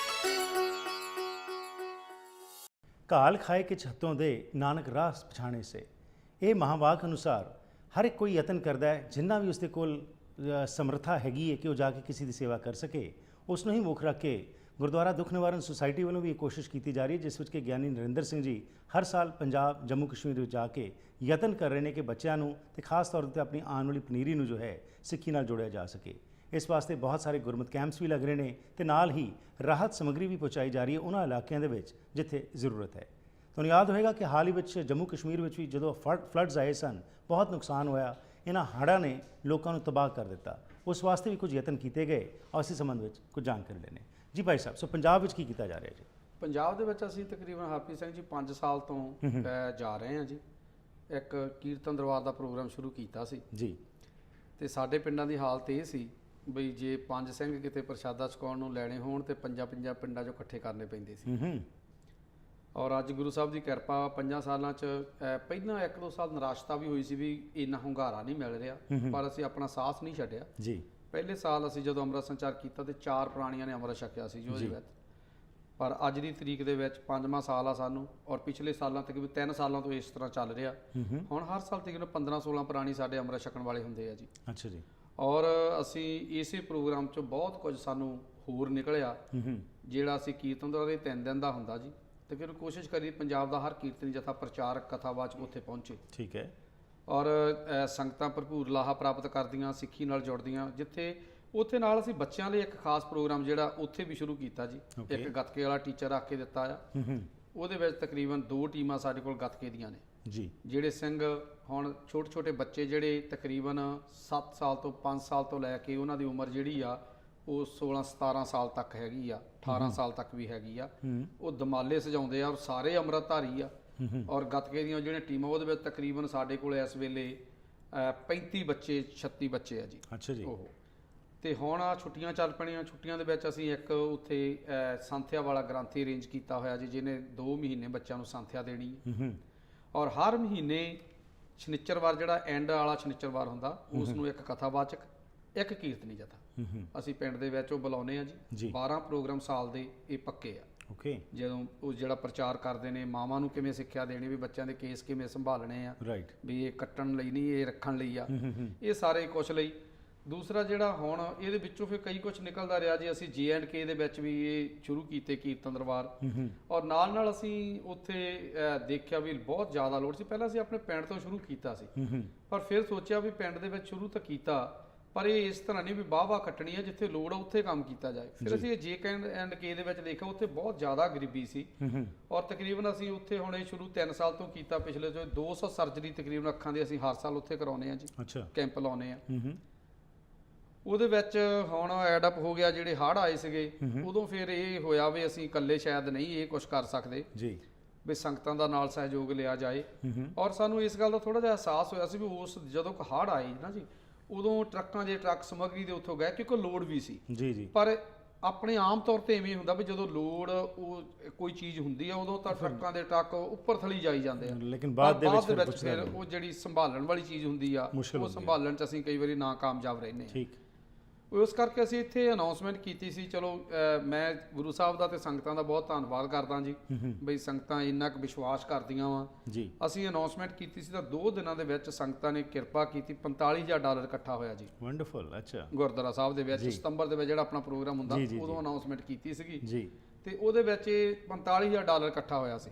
काल खाए के छत्तों दे नानक राह पछाणे से, ਇਹ ਮਹਾਂਵਾਕ ਅਨੁਸਾਰ ਹਰ ਇੱਕ ਕੋਈ ਯਤਨ ਕਰਦਾ ਹੈ ਜਿੰਨਾ ਵੀ ਉਸਦੇ ਕੋਲ ਸਮਰੱਥਾ ਹੈਗੀ ਹੈ ਕਿ ਉਹ ਜਾ ਕੇ ਕਿਸੇ ਦੀ ਸੇਵਾ ਕਰ ਸਕੇ, ਉਸ ਨੂੰ ਹੀ ਮੁੱਖ ਰੱਖ ਕੇ ਗੁਰਦੁਆਰਾ ਦੁੱਖ ਨਿਵਾਰਨ ਸੁਸਾਇਟੀ ਵੱਲੋਂ ਵੀ ਇਹ ਕੋਸ਼ਿਸ਼ ਕੀਤੀ ਜਾ ਰਹੀ ਹੈ, ਜਿਸ ਵਿੱਚ ਕਿ ਗਿਆਨੀ ਨਰਿੰਦਰ ਸਿੰਘ ਜੀ ਹਰ ਸਾਲ ਪੰਜਾਬ ਜੰਮੂ ਕਸ਼ਮੀਰ ਵਿੱਚ ਜਾ ਕੇ ਯਤਨ ਕਰ ਰਹੇ ਨੇ ਕਿ ਬੱਚਿਆਂ ਨੂੰ ਤੇ ਖਾਸ ਤੌਰ 'ਤੇ ਆਪਣੀ ਆਉਣ ਵਾਲੀ ਪਨੀਰੀ ਨੂੰ ਜੋ ਹੈ ਸਿੱਖੀ ਨਾਲ ਜੋੜਿਆ ਜਾ ਸਕੇ। ਇਸ ਵਾਸਤੇ ਬਹੁਤ ਸਾਰੇ ਗੁਰਮਤਿ ਕੈਂਪਸ ਵੀ ਲੱਗ ਰਹੇ ਨੇ ਤੇ ਨਾਲ ਹੀ ਰਾਹਤ ਸਮੱਗਰੀ ਵੀ ਪਹੁੰਚਾਈ ਜਾ ਰਹੀ ਹੈ ਉਹਨਾਂ ਇਲਾਕਿਆਂ ਦੇ ਵਿੱਚ ਜਿੱਥੇ ਜ਼ਰੂਰਤ ਹੈ। ਤੁਹਾਨੂੰ ਯਾਦ ਹੋਵੇਗਾ ਕਿ ਹਾਲ ਹੀ ਵਿੱਚ ਜੰਮੂ ਕਸ਼ਮੀਰ ਵਿੱਚ ਵੀ ਜਦੋਂ ਫਲੱਡਸ ਆਏ ਸਨ, ਬਹੁਤ ਨੁਕਸਾਨ ਹੋਇਆ, ਇਹਨਾਂ ਹੜ੍ਹਾਂ ਨੇ ਲੋਕਾਂ ਨੂੰ ਤਬਾਹ ਕਰ ਦਿੱਤਾ। ਉਸ ਵਾਸਤੇ ਵੀ ਕੁਝ ਯਤਨ ਕੀਤੇ ਗਏ ਔਰ ਇਸੇ ਸੰਬੰਧ ਵਿੱਚ ਕੁਝ ਜਾਣਕਾਰੀ ਲੈਣੇ। ਜੀ ਭਾਈ ਸਾਹਿਬ, ਸੋ ਪੰਜਾਬ ਵਿੱਚ ਕੀ ਕੀਤਾ ਜਾ ਰਿਹਾ ਜੀ? ਪੰਜਾਬ ਦੇ ਵਿੱਚ ਅਸੀਂ ਤਕਰੀਬਨ ਹਰਪ੍ਰੀਤ ਸਿੰਘ ਜੀ 5 ਸਾਲ ਤੋਂ ਜਾ ਰਹੇ ਹਾਂ ਜੀ। ਇੱਕ ਕੀਰਤਨ ਦਰਬਾਰ ਦਾ ਪ੍ਰੋਗਰਾਮ ਸ਼ੁਰੂ ਕੀਤਾ ਸੀ ਜੀ, ਤੇ ਸਾਡੇ ਪਿੰਡਾਂ ਦੀ ਹਾਲਤ ਇਹ ਸੀ ਬਈ ਜੇ 5 ਸਿੰਘ ਕਿਤੇ ਪ੍ਰਸ਼ਾਦਾ ਛਕਾਉਣ ਨੂੰ ਲੈਣੇ ਹੋਣ ਤੇ 5 ਪਿੰਡਾਂ 'ਚੋਂ ਇਕੱਠੇ ਕਰਨੇ ਪੈਂਦੇ ਸੀ। ਔਰ ਅੱਜ ਗੁਰੂ ਸਾਹਿਬ ਦੀ ਕਿਰਪਾ 5 ਸਾਲਾਂ 'ਚ ਪਹਿਲਾਂ 1-2 ਸਾਲ ਨਿਰਾਸ਼ਤਾ ਵੀ ਹੋਈ ਸੀ ਵੀ ਇੰਨਾ ਹੁੰਗਾਰਾ ਨਹੀਂ ਮਿਲ ਰਿਹਾ, ਪਰ ਅਸੀਂ ਆਪਣਾ ਸਾਹਸ ਨਹੀਂ ਛੱਡਿਆ ਜੀ। ਪਹਿਲੇ ਸਾਲ ਅਸੀਂ ਜਦੋਂ ਅੰਮ੍ਰਿਤ ਸੰਚਾਰ ਕੀਤਾ ਤੇ 4 ਪ੍ਰਾਣੀਆਂ ਨੇ ਅੰਮ੍ਰਿਤ ਛਕਿਆ ਸੀ ਜੋ ਵਿੱਚ, ਪਰ ਅੱਜ ਦੀ ਤਰੀਕ ਦੇ ਵਿੱਚ 5ਵਾਂ ਸਾਲ ਆ ਸਾਨੂੰ, ਔਰ ਪਿਛਲੇ ਸਾਲਾਂ ਤੱਕ ਵੀ 3 ਸਾਲਾਂ ਤੋਂ ਇਸ ਤਰ੍ਹਾਂ ਚੱਲ ਰਿਹਾ। ਹੁਣ ਹਰ ਸਾਲ ਤਕਰੀਬਨ 15-16 ਪ੍ਰਾਣੀ ਸਾਡੇ ਅੰਮ੍ਰਿਤ ਛਕਣ ਵਾਲੇ ਹੁੰਦੇ ਆ ਜੀ। ਅੱਛਾ ਜੀ। ਔਰ ਅਸੀਂ ਇਸੇ ਪ੍ਰੋਗਰਾਮ 'ਚੋਂ ਬਹੁਤ ਕੁਝ ਸਾਨੂੰ ਹੋਰ ਨਿਕਲਿਆ, ਜਿਹੜਾ ਅਸੀਂ ਕੀਰਤਨ ਦਰਬਾਰ 3 ਦਿਨ ਦਾ ਹੁੰਦਾ ਜੀ, ਤੇ ਫਿਰ ਕੋਸ਼ਿਸ਼ ਕਰੀ ਪੰਜਾਬ ਦਾ ਹਰ ਕੀਰਤਨੀ ਜਥਾ ਪ੍ਰਚਾਰਕ ਕਥਾਵਾਚਕ ਉੱਥੇ ਪਹੁੰਚੇ। ਠੀਕ ਹੈ। ਔਰ ਸੰਗਤਾਂ ਭਰਪੂਰ ਲਾਹਾ ਪ੍ਰਾਪਤ ਕਰਦੀਆਂ, ਸਿੱਖੀ ਨਾਲ ਜੁੜਦੀਆਂ, ਜਿੱਥੇ ਉੱਥੇ ਨਾਲ ਅਸੀਂ ਬੱਚਿਆਂ ਲਈ ਇੱਕ ਖਾਸ ਪ੍ਰੋਗਰਾਮ ਜਿਹੜਾ ਉੱਥੇ ਵੀ ਸ਼ੁਰੂ ਕੀਤਾ ਜੀ। ਇੱਕ ਗੱਤਕੇ ਵਾਲਾ ਟੀਚਰ ਰੱਖ ਕੇ ਦਿੱਤਾ ਆ, ਉਹਦੇ ਵਿੱਚ ਤਕਰੀਬਨ 2 ਟੀਮਾਂ ਸਾਡੇ ਕੋਲ ਗੱਤਕੇ ਦੀਆਂ ਨੇ ਜੀ। ਜਿਹੜੇ ਸਿੰਘ ਹੁਣ ਛੋਟੇ ਬੱਚੇ ਜਿਹੜੇ ਤਕਰੀਬਨ 7 ਸਾਲ ਤੋਂ 5 ਸਾਲ ਤੋਂ ਲੈ ਕੇ ਉਹਨਾਂ ਦੀ ਉਮਰ ਜਿਹੜੀ ਆ ਉਹ 16-17 ਸਾਲ ਤੱਕ ਹੈਗੀ ਆ, 18 ਸਾਲ ਤੱਕ ਵੀ ਹੈਗੀ ਆ, ਉਹ ਦਮਾਲੇ ਸਜਾਉਂਦੇ ਆ ਔਰ ਸਾਰੇ ਅੰਮ੍ਰਿਤਧਾਰੀ ਆ। ਔਰ ਗੱਤਕੇ ਦੀਆਂ ਜਿਹੜੀਆਂ ਟੀਮਾਂ ਉਹਦੇ ਵਿੱਚ ਤਕਰੀਬਨ ਸਾਡੇ ਕੋਲ ਇਸ ਵੇਲੇ 35 ਬੱਚੇ 36 ਬੱਚੇ ਆ ਜੀ। ਅੱਛਾ ਜੀ। ਉਹ ਤੇ ਹੁਣ ਆ ਛੁੱਟੀਆਂ ਚੱਲ ਪੈਣੀਆਂ, ਛੁੱਟੀਆਂ ਦੇ ਵਿੱਚ ਅਸੀਂ ਇੱਕ ਉੱਥੇ ਸੰਥਿਆ ਵਾਲਾ ਗ੍ਰੰਥੀ ਅਰੇਂਜ ਕੀਤਾ ਹੋਇਆ ਜੀ, ਜਿਹਨੇ 2 ਮਹੀਨੇ ਬੱਚਿਆਂ ਨੂੰ ਸੰਥਿਆ ਦੇਣੀ ਹੈ। ਔਰ ਹਰ ਮਹੀਨੇ ਸ਼ਨੀਚਰਵਾਰ ਜਿਹੜਾ ਐਂਡ ਵਾਲਾ ਸ਼ਨੀਚਰਵਾਰ ਹੁੰਦਾ, ਉਸ ਨੂੰ ਇੱਕ ਕਥਾਵਾਚਕ, ਇੱਕ ਕੀਰਤਨੀ ਜਥਾ ਅਸੀਂ ਪਿੰਡ ਦੇ ਵਿੱਚ ਉਹ ਬੁਲਾਉਂਦੇ ਆ ਜੀ। 12 ਪ੍ਰੋਗਰਾਮ ਸਾਲ ਦੇ ਇਹ ਪੱਕੇ ਆ। ਓਕੇ। ਜਦੋਂ ਉਹ ਜਿਹੜਾ ਪ੍ਰਚਾਰ ਕਰਦੇ ਨੇ, ਮਾਵਾਂ ਨੂੰ ਕਿਵੇਂ ਸਿੱਖਿਆ ਦੇਣੀ ਵੀ ਬੱਚਿਆਂ ਦੇ ਕੇਸ ਕਿਵੇਂ ਸੰਭਾਲਣੇ ਆ, ਵੀ ਇਹ ਕੱਟਣ ਲਈ ਨਹੀਂ, ਇਹ ਰੱਖਣ ਲਈ ਆ, ਇਹ ਸਾਰੇ ਕੁਛ ਲਈ। ਦੂਸਰਾ ਜਿਹੜਾ ਹੁਣ ਇਹਦੇ ਵਿੱਚੋਂ ਫਿਰ ਕਈ ਕੁਛ ਨਿਕਲਦਾ ਰਿਹਾ ਜੀ। ਅਸੀਂ J&K ਦੇ ਵਿੱਚ ਵੀ ਇਹ ਸ਼ੁਰੂ ਕੀਤੇ ਕੀਰਤਨ ਦਰਬਾਰ, ਔਰ ਨਾਲ ਅਸੀਂ ਉੱਥੇ ਦੇਖਿਆ ਵੀ ਬਹੁਤ ਜ਼ਿਆਦਾ ਲੋੜ ਸੀ। ਪਹਿਲਾਂ ਅਸੀਂ ਆਪਣੇ ਪਿੰਡ ਤੋਂ ਸ਼ੁਰੂ ਕੀਤਾ ਸੀ, ਪਰ ਫਿਰ ਸੋਚਿਆ ਵੀ ਪਿੰਡ ਦੇ ਵਿੱਚ ਸ਼ੁਰੂ ਤਾਂ ਕੀਤਾ, ਪਰ ਇਹ ਇਸ ਤਰ੍ਹਾਂ ਨਹੀਂ ਵੀ ਵਾਹ ਕੱਟਣੀ ਹੈ, ਜਿੱਥੇ ਲੋੜ ਆ ਉੱਥੇ ਕੰਮ ਕੀਤਾ ਜਾਏ। ਫਿਰ ਅਸੀਂ J&K ਦੇ ਵਿੱਚ ਦੇਖਿਆ ਉੱਥੇ ਬਹੁਤ ਜ਼ਿਆਦਾ ਗਰੀਬੀ ਸੀ, ਔਰ ਤਕਰੀਬਨ ਅਸੀਂ ਉੱਥੇ ਹੁਣ ਇਹ ਸ਼ੁਰੂ 3 ਸਾਲ ਤੋਂ ਕੀਤਾ। ਪਿਛਲੇ 200 ਸਰਜਰੀ ਤਕਰੀਬਨ ਅੱਖਾਂ ਦੀ ਅਸੀਂ ਹਰ ਸਾਲ ਉੱਥੇ ਕਰਾਉਂਦੇ ਆ ਜੀ, ਕੈਂਪ ਲਾਉਂਦੇ ਆ। ਉਹਦੇ ਵਿੱਚ ਹੁਣ ਐਡਅਪ ਹੋ ਗਿਆ, ਜਿਹੜੇ ਹੜ੍ਹ ਆਏ ਸੀਗੇ ਉਦੋਂ ਫਿਰ ਇਹ ਹੋਇਆ ਵੀ ਅਸੀਂ ਇਕੱਲੇ ਸ਼ਾਇਦ ਨਹੀਂ ਇਹ ਕੁਝ ਕਰ ਸਕਦੇ ਜੀ। ਵੀ ਸੰਗਤਾਂ ਦਾ ਨਾਲ ਸਹਿਯੋਗ ਲਿਆ ਜਾਏ। ਔਰ ਸਾਨੂੰ ਇਸ ਗੱਲ ਦਾ ਥੋੜਾ ਜਿਹਾ ਅਹਿਸਾਸ ਹੋਇਆ ਸੀ ਵੀ ਉਸ ਜਦੋਂ ਹੜ੍ਹ ਆਏ ਨਾ ਜੀ, ਉਦੋਂ ਟਰੱਕਾਂ ਦੇ ਟਰੱਕ ਸਮੱਗਰੀ ਦੇ ਉੱਥੋਂ ਗਏ ਕਿਉਂਕਿ ਲੋੜ ਵੀ ਸੀ। ਜੀ ਪਰ ਆਪਣੇ ਆਮ ਤੌਰ ਤੇ ਐਵੇਂ ਹੁੰਦਾ ਵੀ ਜਦੋਂ ਲੋੜ ਉਹ ਕੋਈ ਚੀਜ਼ ਹੁੰਦੀ ਆ ਉਦੋਂ ਤਾਂ ਟਰੱਕਾਂ ਦੇ ਟਰੱਕ ਉੱਪਰ ਥਲੀ ਜਾਈ ਜਾਂਦੇ ਆ, ਲੇਕਿਨ ਬਾਅਦ ਬਾਅਦ ਦੇ ਵਿੱਚ ਫਿਰ ਉਹ ਜਿਹੜੀ ਸੰਭਾਲਣ ਵਾਲੀ ਚੀਜ਼ ਹੁੰਦੀ ਆ ਉਹ ਸੰਭਾਲਣ 'ਚ ਅਸੀਂ ਕਈ ਵਾਰੀ ਨਾਕਾਮਯਾਬ ਰਹਿੰਦੇ ਹਾਂ। ਠੀਕ। ਉਸ ਕਰਕੇ ਅਸੀਂ ਇੱਥੇ ਅਨਾਉਂਸਮੈਂਟ ਕੀਤੀ ਸੀ। ਚਲੋ ਮੈਂ ਗੁਰੂ ਸਾਹਿਬ ਦਾ ਤੇ ਸੰਗਤਾਂ ਦਾ ਬਹੁਤ ਧੰਨਵਾਦ ਕਰਦਾ ਜੀ, ਬਈ ਸੰਗਤਾਂ ਇੰਨਾ ਕੁ ਵਿਸ਼ਵਾਸ ਕਰਦੀਆਂ ਵਾ ਜੀ। ਅਸੀਂ ਅਨਾਉਂਸਮੈਂਟ ਕੀਤੀ ਸੀ ਤਾਂ 2 ਦਿਨਾਂ ਦੇ ਵਿੱਚ ਸੰਗਤਾਂ ਨੇ ਕਿਰਪਾ ਕੀਤੀ, $45,000 ਇਕੱਠਾ ਹੋਇਆ ਜੀ। ਵੰਡਰਫੁਲ। ਅੱਛਾ। ਗੁਰਦੁਆਰਾ ਸਾਹਿਬ ਦੇ ਵਿੱਚ ਸਤੰਬਰ ਦੇ ਵਿੱਚ ਜਿਹੜਾ ਆਪਣਾ ਪ੍ਰੋਗਰਾਮ ਹੁੰਦਾ ਉਦੋਂ ਅਨਾਉਂਸਮੈਂਟ ਕੀਤੀ ਸੀਗੀ ਜੀ, ਤੇ ਉਹਦੇ ਵਿੱਚ ਇਹ $45,000 ਇਕੱਠਾ ਹੋਇਆ ਸੀ।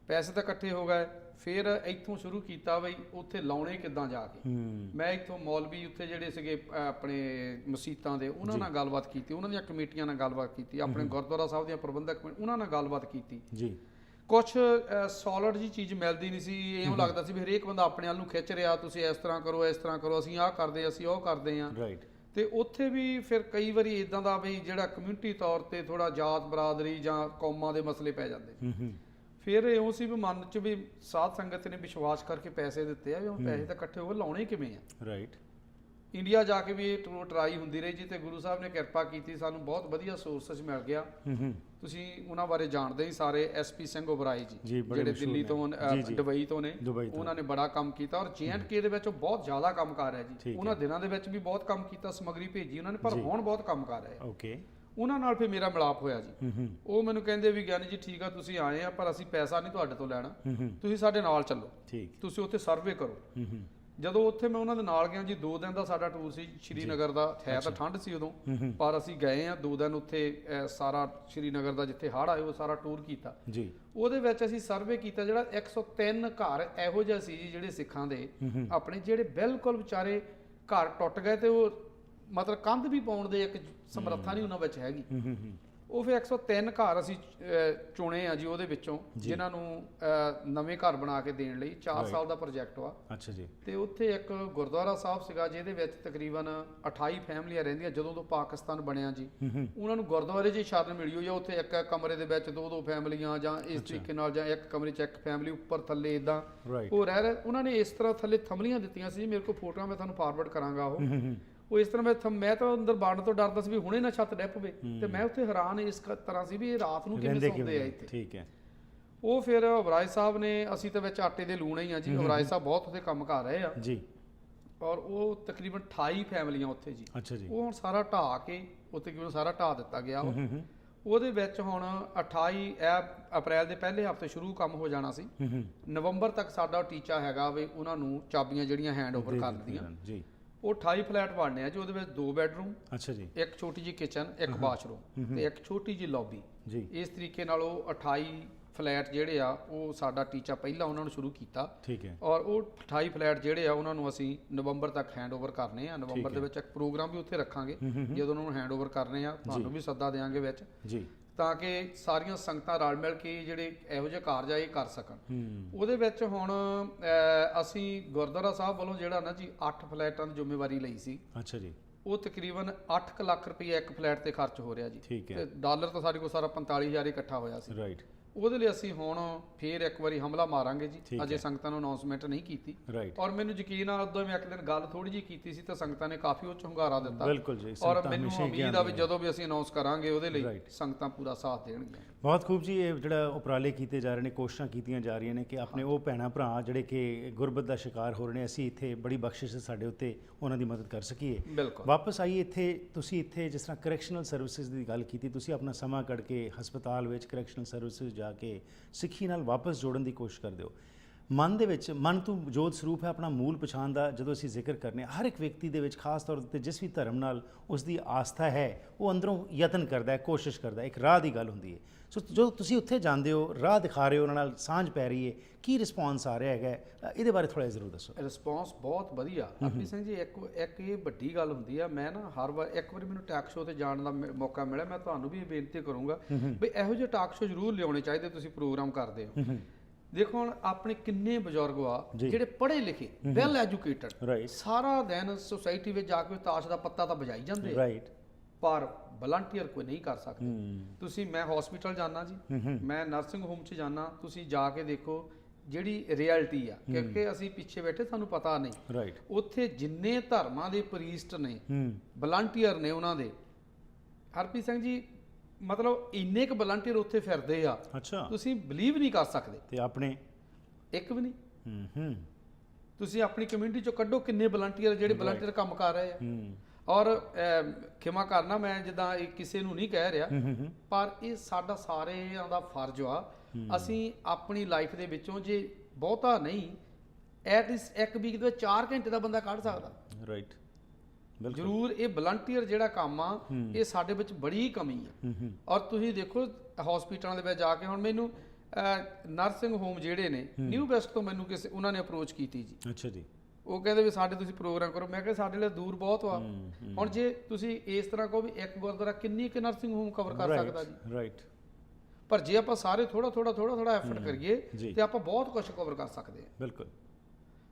ਪੈਸੇ ਤਾਂ ਇਕੱਠੇ ਹੋ ਗਏ, ਫਿਰ ਇੱਥੋਂ ਸ਼ੁਰੂ ਕੀਤਾ ਬਈ ਉੱਥੇ ਲਾਉਣੇ ਕਿੱਦਾਂ ਜਾ ਕੇ। ਮੈਂ ਇੱਥੋਂ ਮੌਲਵੀ ਉੱਥੇ ਜਿਹੜੇ ਸੀਗੇ ਆਪਣੇ ਮਸੀਤਾਂ ਦੇ ਉਹਨਾਂ ਨਾਲ ਗੱਲਬਾਤ ਕੀਤੀ, ਉਹਨਾਂ ਦੀਆਂ ਕਮੇਟੀਆਂ ਨਾਲ ਗੱਲਬਾਤ ਕੀਤੀ, ਆਪਣੇ ਗੁਰਦੁਆਰਾ ਸਾਹਿਬ ਦੀਆਂ ਪ੍ਰਬੰਧਕ ਉਹਨਾਂ ਨਾਲ ਗੱਲਬਾਤ ਕੀਤੀ ਜੀ। ਕੁਛ ਸੋਲਿਡ ਜੀ ਚੀਜ਼ ਮਿਲਦੀ ਨਹੀਂ ਸੀ, ਇਉਂ ਲੱਗਦਾ ਸੀ ਵੀ ਹਰੇਕ ਬੰਦਾ ਆਪਣੇ ਵੱਲ ਨੂੰ ਖਿੱਚ ਰਿਹਾ, ਤੁਸੀਂ ਇਸ ਤਰ੍ਹਾਂ ਕਰੋ ਇਸ ਤਰ੍ਹਾਂ ਕਰੋ, ਅਸੀਂ ਆਹ ਕਰਦੇ ਅਸੀਂ ਉਹ ਕਰਦੇ ਹਾਂ। ਰਾਈਟ। ਤੇ ਉੱਥੇ ਵੀ ਫਿਰ ਕਈ ਵਾਰੀ ਇਦਾਂ ਦਾ ਵੀ ਜਿਹੜਾ ਕਮਿਊਨਿਟੀ ਤੌਰ ਤੇ ਥੋੜਾ ਜਾਤ ਬਰਾਦਰੀ ਜਾਂ ਕੌਮਾਂ ਦੇ ਮਸਲੇ ਪੈ ਜਾਂਦੇ। ਫਿਰ ਇਉਂ ਸੀ ਵੀ ਮਨ 'ਚ ਵੀ ਸਾਧ ਸੰਗਤ ਨੇ ਵਿਸ਼ਵਾਸ ਕਰਕੇ ਪੈਸੇ ਦਿੱਤੇ ਆ ਵੀ ਉਹ ਪੈਸੇ ਤਾਂ ਇਕੱਠੇ ਹੋ ਗਏ, ਲਾਉਣੇ ਕਿਵੇਂ ਆ। ਰਾਈਟ। ਇੰਡੀਆ ਜਾ ਕੇ ਵੀ ਇਹ ਟਰਾਈ ਹੁੰਦੀ ਰਹੀ ਜੀ, ਤੇ ਗੁਰੂ ਸਾਹਿਬ ਨੇ ਕਿਰਪਾ ਕੀਤੀ, ਸਾਨੂੰ ਬਹੁਤ ਵਧੀਆ ਸੋਰਸਸ ਮਿਲ ਗਿਆ। ਤੁਸੀਂ ਉਹਨਾਂ ਬਾਰੇ ਜਾਣਦੇ ਹੀ ਸਾਰੇ, SP ਸਿੰਘ ਓਬਰਾਏ ਜੀ ਜਿਹੜੇ ਦਿੱਲੀ ਤੋਂ ਦੁਬਈ ਤੋਂ ਨੇ, ਉਹਨਾਂ ਨੇ ਬੜਾ ਕੰਮ ਕੀਤਾ ਔਰ JNK ਦੇ ਵਿੱਚ ਉਹ ਬਹੁਤ ਜ਼ਿਆਦਾ ਕੰਮ ਕਰ ਰਿਹਾ ਜੀ। ਉਹਨਾਂ ਦਿਨਾਂ ਦੇ ਵਿੱਚ ਵੀ ਬਹੁਤ ਕੰਮ ਕੀਤਾ, ਸਮੱਗਰੀ ਭੇਜੀ ਉਹਨਾਂ ਨੇ, ਪਰ ਹੁਣ ਬਹੁਤ ਕੰਮ ਕਰ ਰਹੇ ਆ। ਓਕੇ। ਉਹਨਾਂ ਨਾਲ ਫਿਰ ਮੇਰਾ ਮਿਲਾਪ ਹੋਇਆ ਜੀ। ਉਹ ਮੈਨੂੰ ਕਹਿੰਦੇ ਵੀ ਗਿਆਨੀ ਜੀ ਠੀਕ ਆ, ਤੁਸੀਂ ਆਏ ਆ ਪਰ ਅਸੀਂ ਪੈਸਾ ਨਹੀਂ ਤੁਹਾਡੇ ਤੋਂ ਲੈਣਾ, ਤੁਸੀਂ ਸਾਡੇ ਨਾਲ ਚੱਲੋ, ਤੁਸੀਂ ਉੱਥੇ ਸਰਵੇ ਕਰੋ। ਜਦੋਂ ਉੱਥੇ ਮੈਂ ਉਹਨਾਂ ਦੇ ਨਾਲ ਗਿਆ ਜੀ, 2 ਦਿਨ ਦਾ ਸਾਡਾ ਟੂਰ ਸੀ ਸ਼੍ਰੀਨਗਰ ਦਾ। ਹੈ ਤਾਂ ਠੰਡ ਸੀ ਉਦੋਂ, ਪਰ ਅਸੀਂ ਗਏ ਆ 2 ਦਿਨ ਉੱਥੇ ਸਾਰਾ ਸ਼੍ਰੀਨਗਰ ਦਾ ਜਿੱਥੇ ਹੜ੍ਹ ਆਏ ਉਹ ਸਾਰਾ ਟੂਰ ਕੀਤਾ ਜੀ। ਉਹਦੇ ਵਿੱਚ ਅਸੀਂ ਸਰਵੇ ਕੀਤਾ, ਜਿਹੜਾ 103 ਘਰ ਇਹੋ ਜਿਹੇ ਸੀ ਜੀ ਜਿਹੜੇ ਸਿੱਖਾਂ ਦੇ ਆਪਣੇ, ਜਿਹੜੇ ਬਿਲਕੁਲ ਵਿਚਾਰੇ ਘਰ ਟੁੱਟ ਗਏ ਤੇ ਉਹ ਮਤਲਬ ਕੰਧ ਵੀ ਪਾਉਣ ਦੇ ਇੱਕ ਸਮਰੱਥਾ ਨਹੀਂ ਉਹਨਾਂ ਵਿੱਚ ਹੈਗੀ। ਉਹ ਫਿਰ 103 ਘਰ ਅਸੀਂ ਚੁਣੇ ਆ ਜੀ ਉਹਦੇ ਵਿੱਚੋਂ, ਜਿਨ੍ਹਾਂ ਨੂੰ ਨਵੇਂ ਘਰ ਬਣਾ ਕੇ ਦੇਣ ਲਈ 4 ਸਾਲ ਦਾ ਪ੍ਰੋਜੈਕਟ ਵਾ। ਅੱਛਾ ਜੀ। ਤੇ ਉੱਥੇ ਇੱਕ ਗੁਰਦੁਆਰਾ ਸਾਹਿਬ ਸੀਗਾ ਜਿਹਦੇ ਵਿੱਚ ਤਕਰੀਬਨ 28 ਫੈਮਲੀਆਂ ਰਹਿੰਦੀਆਂ ਜਦੋਂ ਤੋਂ ਪਾਕਿਸਤਾਨ ਬਣਿਆ ਜੀ। ਉਹਨਾਂ ਨੂੰ ਗੁਰਦੁਆਰੇ 'ਚ ਹੀ ਸ਼ਰਨ ਮਿਲੀ ਹੋਈ ਆ, ਉੱਥੇ ਇੱਕ ਕਮਰੇ ਦੇ ਵਿੱਚ 2-2 ਫੈਮਲੀਆਂ ਜਾਂ ਇਸ ਤਰੀਕੇ ਨਾਲ, ਜਾਂ ਇੱਕ ਕਮਰੇ 'ਚ ਇੱਕ ਫੈਮਲੀ ਉੱਪਰ ਥੱਲੇ ਇਦਾਂ ਉਹ ਰਹਿ ਰਹੇ। ਉਹਨਾਂ ਨੇ ਇਸ ਤਰ੍ਹਾਂ ਥੱਲੇ ਥੰਮਲੀਆਂ ਦਿੱਤੀਆਂ ਸੀ, ਮੇਰੇ ਕੋਲ ਫੋਟੋਆਂ ਮੈਂ ਤੁਹਾਨੂੰ ਫਾਰਵਰਡ ਕਰਾਂਗਾ। ਉਹ ਇਸ ਤਰ੍ਹਾਂ ਮੈਂ ਤਾਂ ਅੰਦਰ ਵੜਨ ਤੋਂ ਡਰਦਾ ਸੀ ਵੀ ਹੁਣੇ ਨਾ ਛੱਤ ਡਿੱਪ ਪਵੇ, ਤੇ ਮੈਂ ਉੱਥੇ ਹੈਰਾਨ ਇਸ ਤਰ੍ਹਾਂ ਸੀ ਵੀ ਇਹ ਰਾਤ ਨੂੰ ਕਿਵੇਂ ਸੌਂਦੇ ਆ ਇੱਥੇ। ਠੀਕ ਹੈ। ਉਹ ਫਿਰ ਓਬਰਾਏ ਸਾਹਿਬ ਨੇ, ਅਸੀਂ ਤਾਂ ਵਿੱਚ ਆਟੇ ਦੇ ਲੂਣੇ ਹੀ ਆ ਜੀ, ਓਬਰਾਏ ਸਾਹਿਬ ਬਹੁਤ ਉੱਥੇ ਕੰਮ ਕਰ ਰਹੇ ਆ ਜੀ। ਔਰ ਉਹ ਤਕਰੀਬਨ 28 ਫੈਮਲੀਆਂ ਉੱਥੇ ਜੀ। ਅੱਛਾ ਜੀ। ਉਹ ਹੁਣ ਸਾਰਾ ਢਾਹ ਕੇ ਉੱਥੇ ਕਿਵੇਂ ਸਾਰਾ ਢਾਹ ਦਿੱਤਾ ਗਿਆ। ਉਹਦੇ ਵਿੱਚ ਹੁਣ 28 ਅਪ੍ਰੈਲ ਦੇ ਪਹਿਲੇ ਹਫ਼ਤੇ ਸ਼ੁਰੂ ਕੰਮ ਹੋ ਜਾਣਾ ਸੀ। ਨਵੰਬਰ ਤੱਕ ਸਾਡਾ ਟੀਚਾ ਹੈਗਾ ਵੀ ਉਹਨਾਂ ਨੂੰ ਚਾਬੀਆਂ ਜਿਹੜੀਆਂ ਹੈਂਡ ਓਵਰ ਕਰ ਦਿੱਤੀਆਂ ਜੀ। ਉਹ 28 ਫਲੈਟ ਬਣਨੇ ਆ ਜੀ, ਉਹਦੇ ਵਿੱਚ 2 ਬੈਡਰੂਮ, ਅੱਛਾ ਜੀ, ਇੱਕ ਛੋਟੀ ਜਿਹੀ ਕਿਚਨ, ਇੱਕ ਬਾਥਰੂਮ ਤੇ ਇੱਕ ਛੋਟੀ ਜਿਹੀ ਲੌਬੀ ਜੀ। ਇਸ ਤਰੀਕੇ ਨਾਲ ਉਹ 28 ਫਲੈਟ ਜਿਹੜੇ ਆ ਉਹ ਸਾਡਾ ਟੀਚਾ ਪਹਿਲਾਂ ਉਹਨਾਂ ਨੂੰ ਸ਼ੁਰੂ ਕੀਤਾ। ਠੀਕ ਹੈ। ਔਰ ਉਹ 28 ਫਲੈਟ ਜਿਹੜੇ ਆ ਉਹਨਾਂ ਨੂੰ ਅਸੀਂ ਨਵੰਬਰ ਤੱਕ ਹੈਂਡ ਓਵਰ ਕਰਨੇ ਆ। ਨਵੰਬਰ ਦੇ ਵਿੱਚ ਇੱਕ ਪ੍ਰੋਗਰਾਮ ਵੀ ਉੱਥੇ ਰੱਖਾਂਗੇ, ਜਦੋਂ ਉਹਨਾਂ ਨੂੰ ਹੈਂਡ ਓਵਰ ਕਰਨੇ ਆ ਤੁਹਾਨੂੰ ਵੀ ਸੱਦਾ ਦੇਵਾਂਗੇ ਵਿੱਚ ਜੀ, ਤਾਂ ਕਿ ਸਾਰੀਆਂ ਸੰਗਤਾਂ ਰਲ ਮਿਲ ਕੇ ਜਿਹੜੇ ਇਹੋ ਜਿਹੇ ਕਾਰਜ ਆ ਇਹ ਕਰ ਸਕਣ। ਉਹਦੇ ਵਿੱਚ ਹੁਣ ਅਸੀਂ ਗੁਰਦੁਆਰਾ ਸਾਹਿਬ ਵੱਲੋਂ ਜਿਹੜਾ ਨਾ ਜੀ 8 ਫਲੈਟਾਂ ਦੀ ਜ਼ਿੰਮੇਵਾਰੀ ਲਈ ਸੀ। ਅੱਛਾ ਜੀ। ਉਹ ਤਕਰੀਬਨ 8 ਲੱਖ ਰੁਪਏ ਇੱਕ ਫਲੈਟ ਤੇ ਖਰਚ ਹੋ ਰਿਹਾ ਜੀ। ਠੀਕ ਹੈ। ਤੇ ਡਾਲਰ ਤਾਂ ਸਾਡੇ ਕੋਲ ਸਾਰਾ 45,000 ਇਕੱਠਾ ਹੋਇਆ ਸੀ। ਰਾਈਟ। ਉਹਦੇ ਲਈ ਅਸੀਂ ਹੁਣ ਫੇਰ ਇੱਕ ਵਾਰੀ ਹਮਲਾ ਮਾਰਾਂਗੇ ਜੀ। ਅਜੇ ਸੰਗਤਾਂ ਨੂੰ ਅਨਾਉਂਸਮੈਂਟ ਨਹੀਂ ਕੀਤੀ। ਔਰ ਮੈਨੂੰ ਯਕੀਨ ਆ ਉਦੋਂ ਮੈਂ ਇੱਕ ਦਿਨ ਗੱਲ ਥੋੜੀ ਜਿਹੀ ਕੀਤੀ ਸੀ ਤਾਂ ਸੰਗਤਾਂ ਨੇ ਕਾਫੀ ਉੱਚ ਹੁੰਗਾਰਾ ਦਿੱਤਾ। ਬਿਲਕੁਲ ਜੀ। ਔਰ ਮੈਨੂੰ ਉਮੀਦ ਆ ਵੀ ਜਦੋਂ ਵੀ ਅਸੀਂ ਅਨਾਉਂਸ ਕਰਾਂਗੇ ਉਹਦੇ ਲਈ ਸੰਗਤਾਂ ਪੂਰਾ ਸਾਥ ਦੇਣਗੀਆਂ। ਬਹੁਤ ਖੂਬ ਜੀ। ਇਹ ਜਿਹੜਾ ਉਪਰਾਲੇ ਕੀਤੇ ਜਾ ਰਹੇ ਨੇ, ਕੋਸ਼ਿਸ਼ਾਂ ਕੀਤੀਆਂ ਜਾ ਰਹੀਆਂ ਨੇ ਕਿ ਆਪਣੇ ਉਹ ਭੈਣਾਂ ਭਰਾ ਜਿਹੜੇ ਕਿ ਗੁਰਬਤ ਦਾ ਸ਼ਿਕਾਰ ਹੋ ਰਹੇ ਨੇ, ਅਸੀਂ ਇੱਥੇ ਬੜੀ ਬਖਸ਼ਿਸ਼ ਸਾਡੇ ਉੱਤੇ ਉਹਨਾਂ ਦੀ ਮਦਦ ਕਰ ਸਕੀਏ। ਵਾਪਸ ਆਈਏ ਇੱਥੇ, ਤੁਸੀਂ ਇੱਥੇ ਜਿਸ ਤਰ੍ਹਾਂ ਕਰੈਕਸ਼ਨਲ ਸਰਵਿਸਿਜ਼ ਦੀ ਗੱਲ ਕੀਤੀ, ਤੁਸੀਂ ਆਪਣਾ ਸਮਾਂ ਕੱਢ ਕੇ ਹਸਪਤਾਲ ਵਿੱਚ ਕਰੈਕਸ਼ਨਲ ਸਰਵਿਸਿਜ਼ ਜਾ ਕੇ ਸਿੱਖੀ ਨਾਲ ਵਾਪਸ ਜੋੜਨ ਦੀ ਕੋਸ਼ਿਸ਼ ਕਰਦੇ ਹੋ। ਮਨ ਦੇ ਵਿੱਚ, ਮਨ ਤੋਂ ਜੋਤ ਸਰੂਪ ਹੈ, ਆਪਣਾ ਮੂਲ ਪਛਾਣ ਦਾ ਜਦੋਂ ਅਸੀਂ ਜ਼ਿਕਰ ਕਰਨੇ, ਹਰ ਇੱਕ ਵਿਅਕਤੀ ਦੇ ਵਿੱਚ ਖਾਸ ਤੌਰ 'ਤੇ ਜਿਸ ਵੀ ਧਰਮ ਨਾਲ ਉਸ ਦੀ ਆਸਥਾ ਹੈ ਉਹ ਅੰਦਰੋਂ ਯਤਨ ਕਰਦਾ ਹੈ, ਕੋਸ਼ਿਸ਼ ਕਰਦਾ ਹੈ, ਇੱਕ ਰਾਹ ਦੀ ਗੱਲ ਹੁੰਦੀ ਹੈ। ਸੋ ਜਦੋਂ ਤੁਸੀਂ ਉੱਥੇ ਜਾਂਦੇ ਹੋ, ਰਾਹ ਦਿਖਾ ਰਹੇ ਹੋ, ਉਹਨਾਂ ਨਾਲ ਸਾਂਝ ਪੈ ਰਹੀ ਹੈ, ਕੀ ਰਿਸਪੌਂਸ ਆ ਰਿਹਾ ਹੈਗਾ, ਇਹਦੇ ਬਾਰੇ ਥੋੜ੍ਹਾ ਜ਼ਰੂਰ ਦੱਸੋ। ਰਿਸਪੌਂਸ ਬਹੁਤ ਵਧੀਆ ਹਰਪ੍ਰੀਤ ਸਿੰਘ ਜੀ। ਇੱਕ ਇਹ ਵੱਡੀ ਗੱਲ ਹੁੰਦੀ ਆ, ਮੈਂ ਨਾ ਹਰ ਵਾਰ, ਇੱਕ ਵਾਰੀ ਮੈਨੂੰ ਟਾਕ ਸ਼ੋਅ ਤੇ ਜਾਣ ਦਾ ਮੌਕਾ ਮਿਲਿਆ, ਮੈਂ ਤੁਹਾਨੂੰ ਵੀ ਬੇਨਤੀ ਕਰੂੰਗਾ ਵੀ ਇਹੋ ਜਿਹੇ ਟਾਕ ਸ਼ੋਅ ਜ਼ਰੂਰ ਲਿਆਉਣੇ ਚਾਹੀਦੇ, ਤੁਸੀਂ ਪ੍ਰੋਗਰਾਮ ਕਰਦੇ ਹੋ। ਦੇਖੋ ਹੁਣ ਆਪਣੇ ਕਿੰਨੇ ਬਜ਼ੁਰਗ ਆ ਜਿਹੜੇ ਪੜ੍ਹੇ ਲਿਖੇ, ਵੈਲ ਐਜੂਕੇਟਡ, ਸਾਰਾ ਦਿਨ ਸੁਸਾਇਟੀ ਵਿੱਚ ਜਾ ਕੇ ਤਾਸ਼ ਦਾ ਪੱਤਾ ਤਾਂ ਵਜਾਈ ਜਾਂਦੇ, ਪਰ ਵਲੰਟੀਅਰ ਕੋਈ ਨਹੀਂ ਕਰ ਸਕਦੇ। ਤੁਸੀਂ ਮੈਂ ਹਸਪੀਟਲ ਜਾਣਾ ਜੀ, ਮੈਂ ਨਰਸਿੰਗ ਹੋਮ 'ਚ ਜਾਣਾ, ਤੁਸੀਂ ਜਾ ਕੇ ਦੇਖੋ ਜਿਹੜੀ ਰਿਐਲਿਟੀ ਆ, ਕਿਉਂਕਿ ਅਸੀਂ ਪਿੱਛੇ ਬੈਠੇ ਸਾਨੂੰ ਪਤਾ ਨਹੀਂ। ਰਾਈਟ। ਉੱਥੇ ਜਿੰਨੇ ਧਰਮਾਂ ਦੇ ਪ੍ਰੀਸਟ ਨੇ, ਵਲੰਟੀਅਰ ਨੇ ਉਹਨਾਂ ਦੇ, ਹਰਪ੍ਰੀਤ ਸਿੰਘ ਜੀ ਮਤਲਬ ਇੰਨੇ ਕੁ ਵਲੰਟੀਅਰ ਉੱਥੇ ਫਿਰਦੇ ਆ, ਅੱਛਾ, ਤੁਸੀਂ ਬਿਲੀਵ ਨਹੀਂ ਕਰ ਸਕਦੇ। ਤੇ ਆਪਣੇ ਇੱਕ ਵੀ ਨਹੀਂ। ਤੁਸੀਂ ਆਪਣੀ ਕਮਿਊਨਿਟੀ ਚੋਂ ਕੱਢੋ ਕਿੰਨੇ ਵਲੰਟੀਅਰ ਜਿਹੜੇ ਵਲੰਟੀਅਰ ਕੰਮ ਕਰ ਰਹੇ ਆ। ਔਰ ਖਿਮਾ ਕਰਨਾ ਮੈਂ ਜਿੱਦਾਂ ਇਹ ਕਿਸੇ ਨੂੰ ਨਹੀਂ ਕਹਿ ਰਿਹਾ, ਪਰ ਇਹ ਸਾਡਾ ਸਾਰਿਆਂ ਦਾ ਫਰਜ਼ ਆ। ਅਸੀਂ ਆਪਣੀ ਲਾਈਫ ਦੇ ਵਿੱਚੋਂ ਜੇ ਬਹੁਤਾ ਨਹੀਂ ਐਟਲੀਸਟ ਇੱਕ ਵੀਕ ਦੇ ਵਿੱਚ 4 ਘੰਟੇ ਦਾ ਬੰਦਾ ਕੱਢ ਸਕਦਾ। ਰਾਈਟ। ਜ਼ਰੂਰ ਇਹ ਵਲੰਟੀਅਰ ਜਿਹੜਾ ਕੰਮ ਆ ਇਹ ਸਾਡੇ ਵਿੱਚ ਬੜੀ ਕਮੀ ਆ। ਔਰ ਤੁਸੀਂ ਦੇਖੋ ਹਸਪੀਟਲਾਂ ਦੇ ਵਿੱਚ ਜਾ ਕੇ, ਹੁਣ ਮੈਨੂੰ ਨਰਸਿੰਗ ਹੋਮ ਜਿਹੜੇ ਨੇ ਨਿਊ ਵੈਸਟ ਤੋਂ ਮੈਨੂੰ ਕਿਸੇ ਉਹਨਾਂ ਨੇ ਅਪਰੋਚ ਕੀਤੀ ਜੀ। ਅੱਛਾ ਜੀ। ਉਹ ਕਹਿੰਦੇ ਵੀ ਸਾਡੇ ਤੁਸੀਂ ਪ੍ਰੋਗਰਾਮ ਕਰੋ। ਮੈਂ ਕਿਹਾ ਸਾਡੇ ਲਈ ਦੂਰ ਬਹੁਤ ਵਾ। ਹੁਣ ਜੇ ਤੁਸੀਂ ਇਸ ਤਰ੍ਹਾਂ ਕਹੋ ਵੀ ਇੱਕ ਗੁਰਦੁਆਰਾ ਕਿੰਨੀ ਕਿ ਨਰਸਿੰਗ ਹੋਮ ਕਵਰ ਕਰ ਸਕਦਾ ਜੀ। ਰਾਈਟ। ਪਰ ਜੇ ਆਪਾਂ ਸਾਰੇ ਥੋੜਾ ਐਫਰਟ ਕਰੀਏ ਤੇ ਆਪਾਂ ਬਹੁਤ ਕੁਝ ਕਵਰ ਕਰ ਸਕਦੇ ਹਾਂ। ਬਿਲਕੁਲ।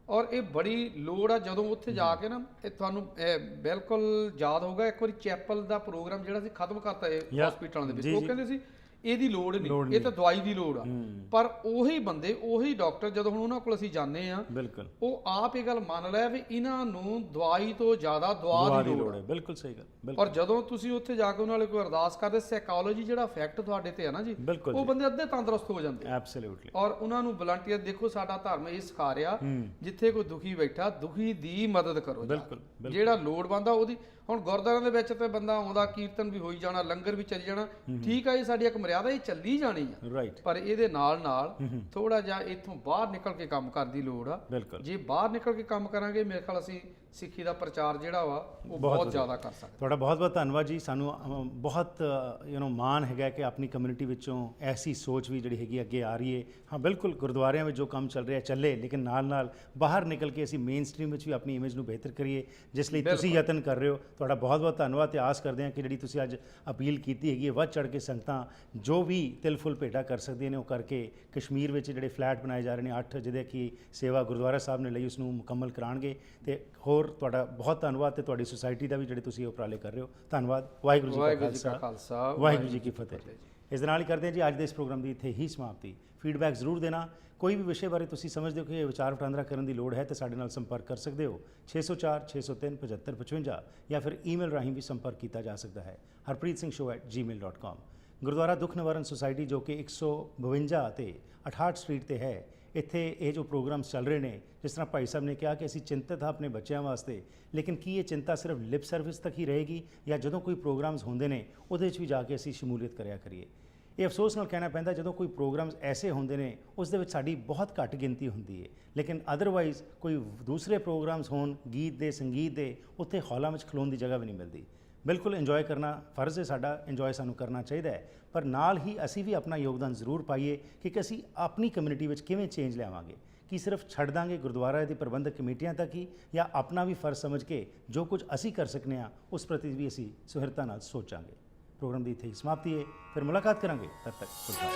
ਔਰ ਇਹ ਬੜੀ ਲੋੜ ਆ। ਜਦੋਂ ਉੱਥੇ ਜਾ ਕੇ ਨਾ ਇਹ ਤੁਹਾਨੂੰ ਬਿਲਕੁਲ ਯਾਦ ਹੋਊਗਾ, ਇੱਕ ਵਾਰੀ ਚੈਪਲ ਦਾ ਪ੍ਰੋਗਰਾਮ ਜਿਹੜਾ ਸੀ ਖਤਮ ਕਰਤਾ ਹਸਪੀਟਲਾਂ ਦੇ ਵਿੱਚ। ਉਹ ਕਹਿੰਦੇ ਸੀ ਇਹਦੀ ਲੋੜ ਨਹੀਂ, ਇਹ ਤਾਂ ਦਵਾਈ ਦੀ ਲੋੜ ਆ। ਪਰ ਉਹੀ ਬੰਦੇ, ਉਹੀ ਡਾਕਟਰ ਜਦੋਂ ਹੁਣ ਉਹਨਾਂ ਕੋਲ ਅਸੀਂ ਜਾਂਦੇ ਆ, ਬਿਲਕੁਲ, ਉਹ ਆਪ ਇਹ ਗੱਲ ਮੰਨ ਲਿਆ ਵੀ ਇਹਨਾਂ ਨੂੰ ਦਵਾਈ ਤੋਂ ਜ਼ਿਆਦਾ ਦੁਆ ਦੀ ਲੋੜ ਹੈ। ਬਿਲਕੁਲ ਸਹੀ ਗੱਲ। ਔਰ ਜਦੋਂ ਤੁਸੀਂ ਉੱਥੇ ਜਾ ਕੇ ਉਹਨਾਂ ਨਾਲ ਕੋਈ ਅਰਦਾਸ ਕਰਦੇ, ਸਾਈਕੋਲੋਜੀ ਜਿਹੜਾ ਇਫੈਕਟ ਤੁਹਾਡੇ ਤੇ ਹੈ ਨਾ ਜੀ, ਉਹ ਬੰਦੇ ਅੱਧੇ ਤੰਦਰੁਸਤ ਹੋ ਜਾਂਦੇ। ਐਬਸੋਲੂਟਲੀ। ਔਰ ਉਹਨਾਂ ਨੂੰ ਵਲੰਟੀਅਰ ਦੇਖੋ, ਸਾਡਾ ਧਰਮ ਇਹ ਸਿਖਾ ਰਿਹਾ ਜਿੱਥੇ ਕੋਈ ਦੁਖੀ ਬੈਠਾ, ਦੁਖੀ ਦੀ ਮਦਦ ਕਰੋ। ਬਿਲਕੁਲ। ਜਿਹੜਾ ਲੋੜਵੰਦ ਆ ਉਹਦੀ। ਹੁਣ ਗੁਰਦੁਆਰਿਆਂ ਦੇ ਵਿੱਚ ਤੇ ਬੰਦਾ ਆਉਂਦਾ, ਕੀਰਤਨ ਵੀ ਹੋਈ ਜਾਣਾ, ਲੰਗਰ ਵੀ ਚੱਲੀ ਜਾਣਾ, ਠੀਕ ਆ, ਇਹ ਸਾਡੀ ਇੱਕ ਮਰਿਆਦਾ, ਇਹ ਚੱਲੀ ਜਾਣੀ ਆ। ਰਾਈਟ। ਪਰ ਇਹਦੇ ਨਾਲ ਨਾਲ ਥੋੜਾ ਜਿਹਾ ਇੱਥੋਂ ਬਾਹਰ ਨਿਕਲ ਕੇ ਕੰਮ ਕਰਨ ਦੀ ਲੋੜ ਆ। ਬਿਲਕੁਲ। ਜੇ ਬਾਹਰ ਨਿਕਲ ਕੇ ਕੰਮ ਕਰਾਂਗੇ, ਮੇਰੇ ਖਿਆਲ ਅਸੀਂ ਸਿੱਖੀ ਦਾ ਪ੍ਰਚਾਰ ਜਿਹੜਾ ਵਾ ਉਹ ਬਹੁਤ ਜ਼ਿਆਦਾ ਕਰ ਸਕਦੇ। ਤੁਹਾਡਾ ਬਹੁਤ ਬਹੁਤ ਧੰਨਵਾਦ ਜੀ। ਸਾਨੂੰ ਬਹੁਤ ਮਾਣ ਹੈਗਾ ਕਿ ਆਪਣੀ ਕਮਿਊਨਿਟੀ ਵਿੱਚੋਂ ਐਸੀ ਸੋਚ ਵੀ ਜਿਹੜੀ ਹੈਗੀ ਅੱਗੇ ਆ ਰਹੀ ਹੈ। ਹਾਂ ਬਿਲਕੁਲ, ਗੁਰਦੁਆਰਿਆਂ ਵਿੱਚ ਜੋ ਕੰਮ ਚੱਲ ਰਿਹਾ ਚੱਲੇ, ਲੇਕਿਨ ਨਾਲ ਨਾਲ ਬਾਹਰ ਨਿਕਲ ਕੇ ਅਸੀਂ ਮੇਨ ਸਟ੍ਰੀਮ ਵਿੱਚ ਵੀ ਆਪਣੀ ਇਮੇਜ ਨੂੰ ਬਿਹਤਰ ਕਰੀਏ, ਜਿਸ ਲਈ ਤੁਸੀਂ ਯਤਨ ਕਰ ਰਹੇ ਹੋ। ਤੁਹਾਡਾ ਬਹੁਤ ਬਹੁਤ ਧੰਨਵਾਦ। ਤੇ ਆਸ ਕਰਦੇ ਹਾਂ ਕਿ ਜਿਹੜੀ ਤੁਸੀਂ ਅੱਜ ਅਪੀਲ ਕੀਤੀ ਹੈਗੀ ਹੈ, ਵੱਧ ਚੜ੍ਹ ਕੇ ਸੰਗਤਾਂ ਜੋ ਵੀ ਤਿਲ ਫੁੱਲ ਭੇਟਾ ਕਰ ਸਕਦੀਆਂ ਨੇ ਉਹ ਕਰਕੇ ਕਸ਼ਮੀਰ ਵਿੱਚ ਜਿਹੜੇ ਫਲੈਟ ਬਣਾਏ ਜਾ ਰਹੇ ਨੇ 8, ਜਿਹਦੇ ਕਿ ਸੇਵਾ ਗੁਰਦੁਆਰਾ ਸਾਹਿਬ ਨੇ ਲਈ, ਉਸ ਨੂੰ ਮੁਕੰਮਲ ਕਰਾਉਣਗੇ। ਤੇ ਹੋਰ ਤੁਹਾਡਾ ਬਹੁਤ ਧੰਨਵਾਦ, ਤੇ ਤੁਹਾਡੀ ਸੁਸਾਇਟੀ ਦਾ ਵੀ ਜਿਹੜੇ ਤੁਸੀਂ ਉਪਰਾਲੇ ਕਰ ਰਹੇ ਹੋ। ਧੰਨਵਾਦ। ਵਾਹਿਗੁਰੂ ਜੀ ਕਾ ਖਾਲਸਾ, ਵਾਹਿਗੁਰੂ ਜੀ ਕੀ ਫਤਿਹ। ਇਸ ਦੇ ਨਾਲ ਹੀ ਕਰਦੇ ਹਾਂ ਜੀ ਅੱਜ ਦੇ ਇਸ ਪ੍ਰੋਗਰਾਮ ਦੀ ਇੱਥੇ ਹੀ ਸਮਾਪਤੀ। ਫੀਡਬੈਕ ਜ਼ਰੂਰ ਦੇਣਾ। ਕੋਈ ਵੀ ਵਿਸ਼ੇ ਬਾਰੇ ਤੁਸੀਂ ਸਮਝਦੇ ਹੋ ਕਿ ਇਹ ਵਿਚਾਰ ਵਟਾਂਦਰਾ ਕਰਨ ਦੀ ਲੋੜ ਹੈ, ਤਾਂ ਸਾਡੇ ਨਾਲ ਸੰਪਰਕ ਕਰ ਸਕਦੇ ਹੋ। 604 603 7555 ਜਾਂ ਫਿਰ ਈਮੇਲ ਰਾਹੀਂ ਵੀ ਸੰਪਰਕ ਕੀਤਾ ਜਾ ਸਕਦਾ ਹੈ harpreetsingh@gmail.com। ਗੁਰਦੁਆਰਾ ਦੁੱਖ ਨਿਵਾਰਨ ਸੁਸਾਇਟੀ ਜੋ ਕਿ 152 ਅਤੇ 68 ਸਟਰੀਟ ਤੇ ਹੈ, ਇੱਥੇ ਇਹ ਜੋ ਪ੍ਰੋਗਰਾਮਸ ਚੱਲ ਰਹੇ ਨੇ, ਜਿਸ ਤਰ੍ਹਾਂ ਭਾਈ ਸਾਹਿਬ ਨੇ ਕਿਹਾ ਕਿ ਅਸੀਂ ਚਿੰਤਤ ਹਾਂ ਆਪਣੇ ਬੱਚਿਆਂ ਵਾਸਤੇ, ਲੇਕਿਨ ਕੀ ਇਹ ਚਿੰਤਾ ਸਿਰਫ ਲਿਪ ਸਰਵਿਸ ਤੱਕ ਹੀ ਰਹੇਗੀ, ਜਾਂ ਜਦੋਂ ਕੋਈ ਪ੍ਰੋਗਰਾਮਸ ਹੁੰਦੇ ਨੇ ਉਹਦੇ ਵਿੱਚ ਵੀ ਜਾ ਕੇ ਅਸੀਂ ਸ਼ਮੂਲੀਅਤ ਕਰਿਆ ਕਰੀਏ। ਇਹ ਅਫਸੋਸ ਨਾਲ ਕਹਿਣਾ ਪੈਂਦਾ, ਜਦੋਂ ਕੋਈ ਪ੍ਰੋਗਰਾਮਸ ਐਸੇ ਹੁੰਦੇ ਨੇ ਉਸ ਦੇ ਵਿੱਚ ਸਾਡੀ ਬਹੁਤ ਘੱਟ ਗਿਣਤੀ ਹੁੰਦੀ ਹੈ, ਲੇਕਿਨ ਅਦਰਵਾਈਜ਼ ਕੋਈ ਦੂਸਰੇ ਪ੍ਰੋਗਰਾਮਸ ਹੋਣ ਗੀਤ ਦੇ, ਸੰਗੀਤ ਦੇ, ਉੱਥੇ ਹਾਲਾਂ ਵਿੱਚ ਖਲੋਣ ਦੀ ਜਗ੍ਹਾ ਵੀ ਨਹੀਂ ਮਿਲਦੀ। ਬਿਲਕੁਲ ਇੰਜੋਏ ਕਰਨਾ ਫਰਜ਼ ਹੈ ਸਾਡਾ, ਇੰਜੋਏ ਸਾਨੂੰ ਕਰਨਾ ਚਾਹੀਦਾ ਹੈ, ਪਰ ਨਾਲ ਹੀ ਅਸੀਂ ਵੀ ਆਪਣਾ ਯੋਗਦਾਨ ਜ਼ਰੂਰ ਪਾਈਏ ਕਿ ਅਸੀਂ ਆਪਣੀ ਕਮਿਊਨਿਟੀ ਵਿੱਚ ਕਿਵੇਂ ਚੇਂਜ ਲਿਆਵਾਂਗੇ। ਕੀ ਸਿਰਫ ਛੱਡ ਦਾਂਗੇ ਗੁਰਦੁਆਰਾ ਦੀ ਪ੍ਰਬੰਧਕ ਕਮੇਟੀਆਂ ਤੱਕ ਹੀ, ਜਾਂ ਆਪਣਾ ਵੀ ਫਰਜ਼ ਸਮਝ ਕੇ ਜੋ ਕੁਝ ਅਸੀਂ ਕਰ ਸਕਨੇ ਹਾਂ ਉਸ ਪ੍ਰਤੀ ਵੀ ਅਸੀਂ ਸੁਹਿਰਤਾ ਨਾਲ ਸੋਚਾਂਗੇ। ਪ੍ਰੋਗਰਾਮ ਦੀ ਇੱਥੇ ਹੀ ਸਮਾਪਤੀ ਹੈ। ਫਿਰ ਮੁਲਾਕਾਤ ਕਰਾਂਗੇ, ਤਦ ਤੱਕ ਗੁੱਡ ਬਾਏ।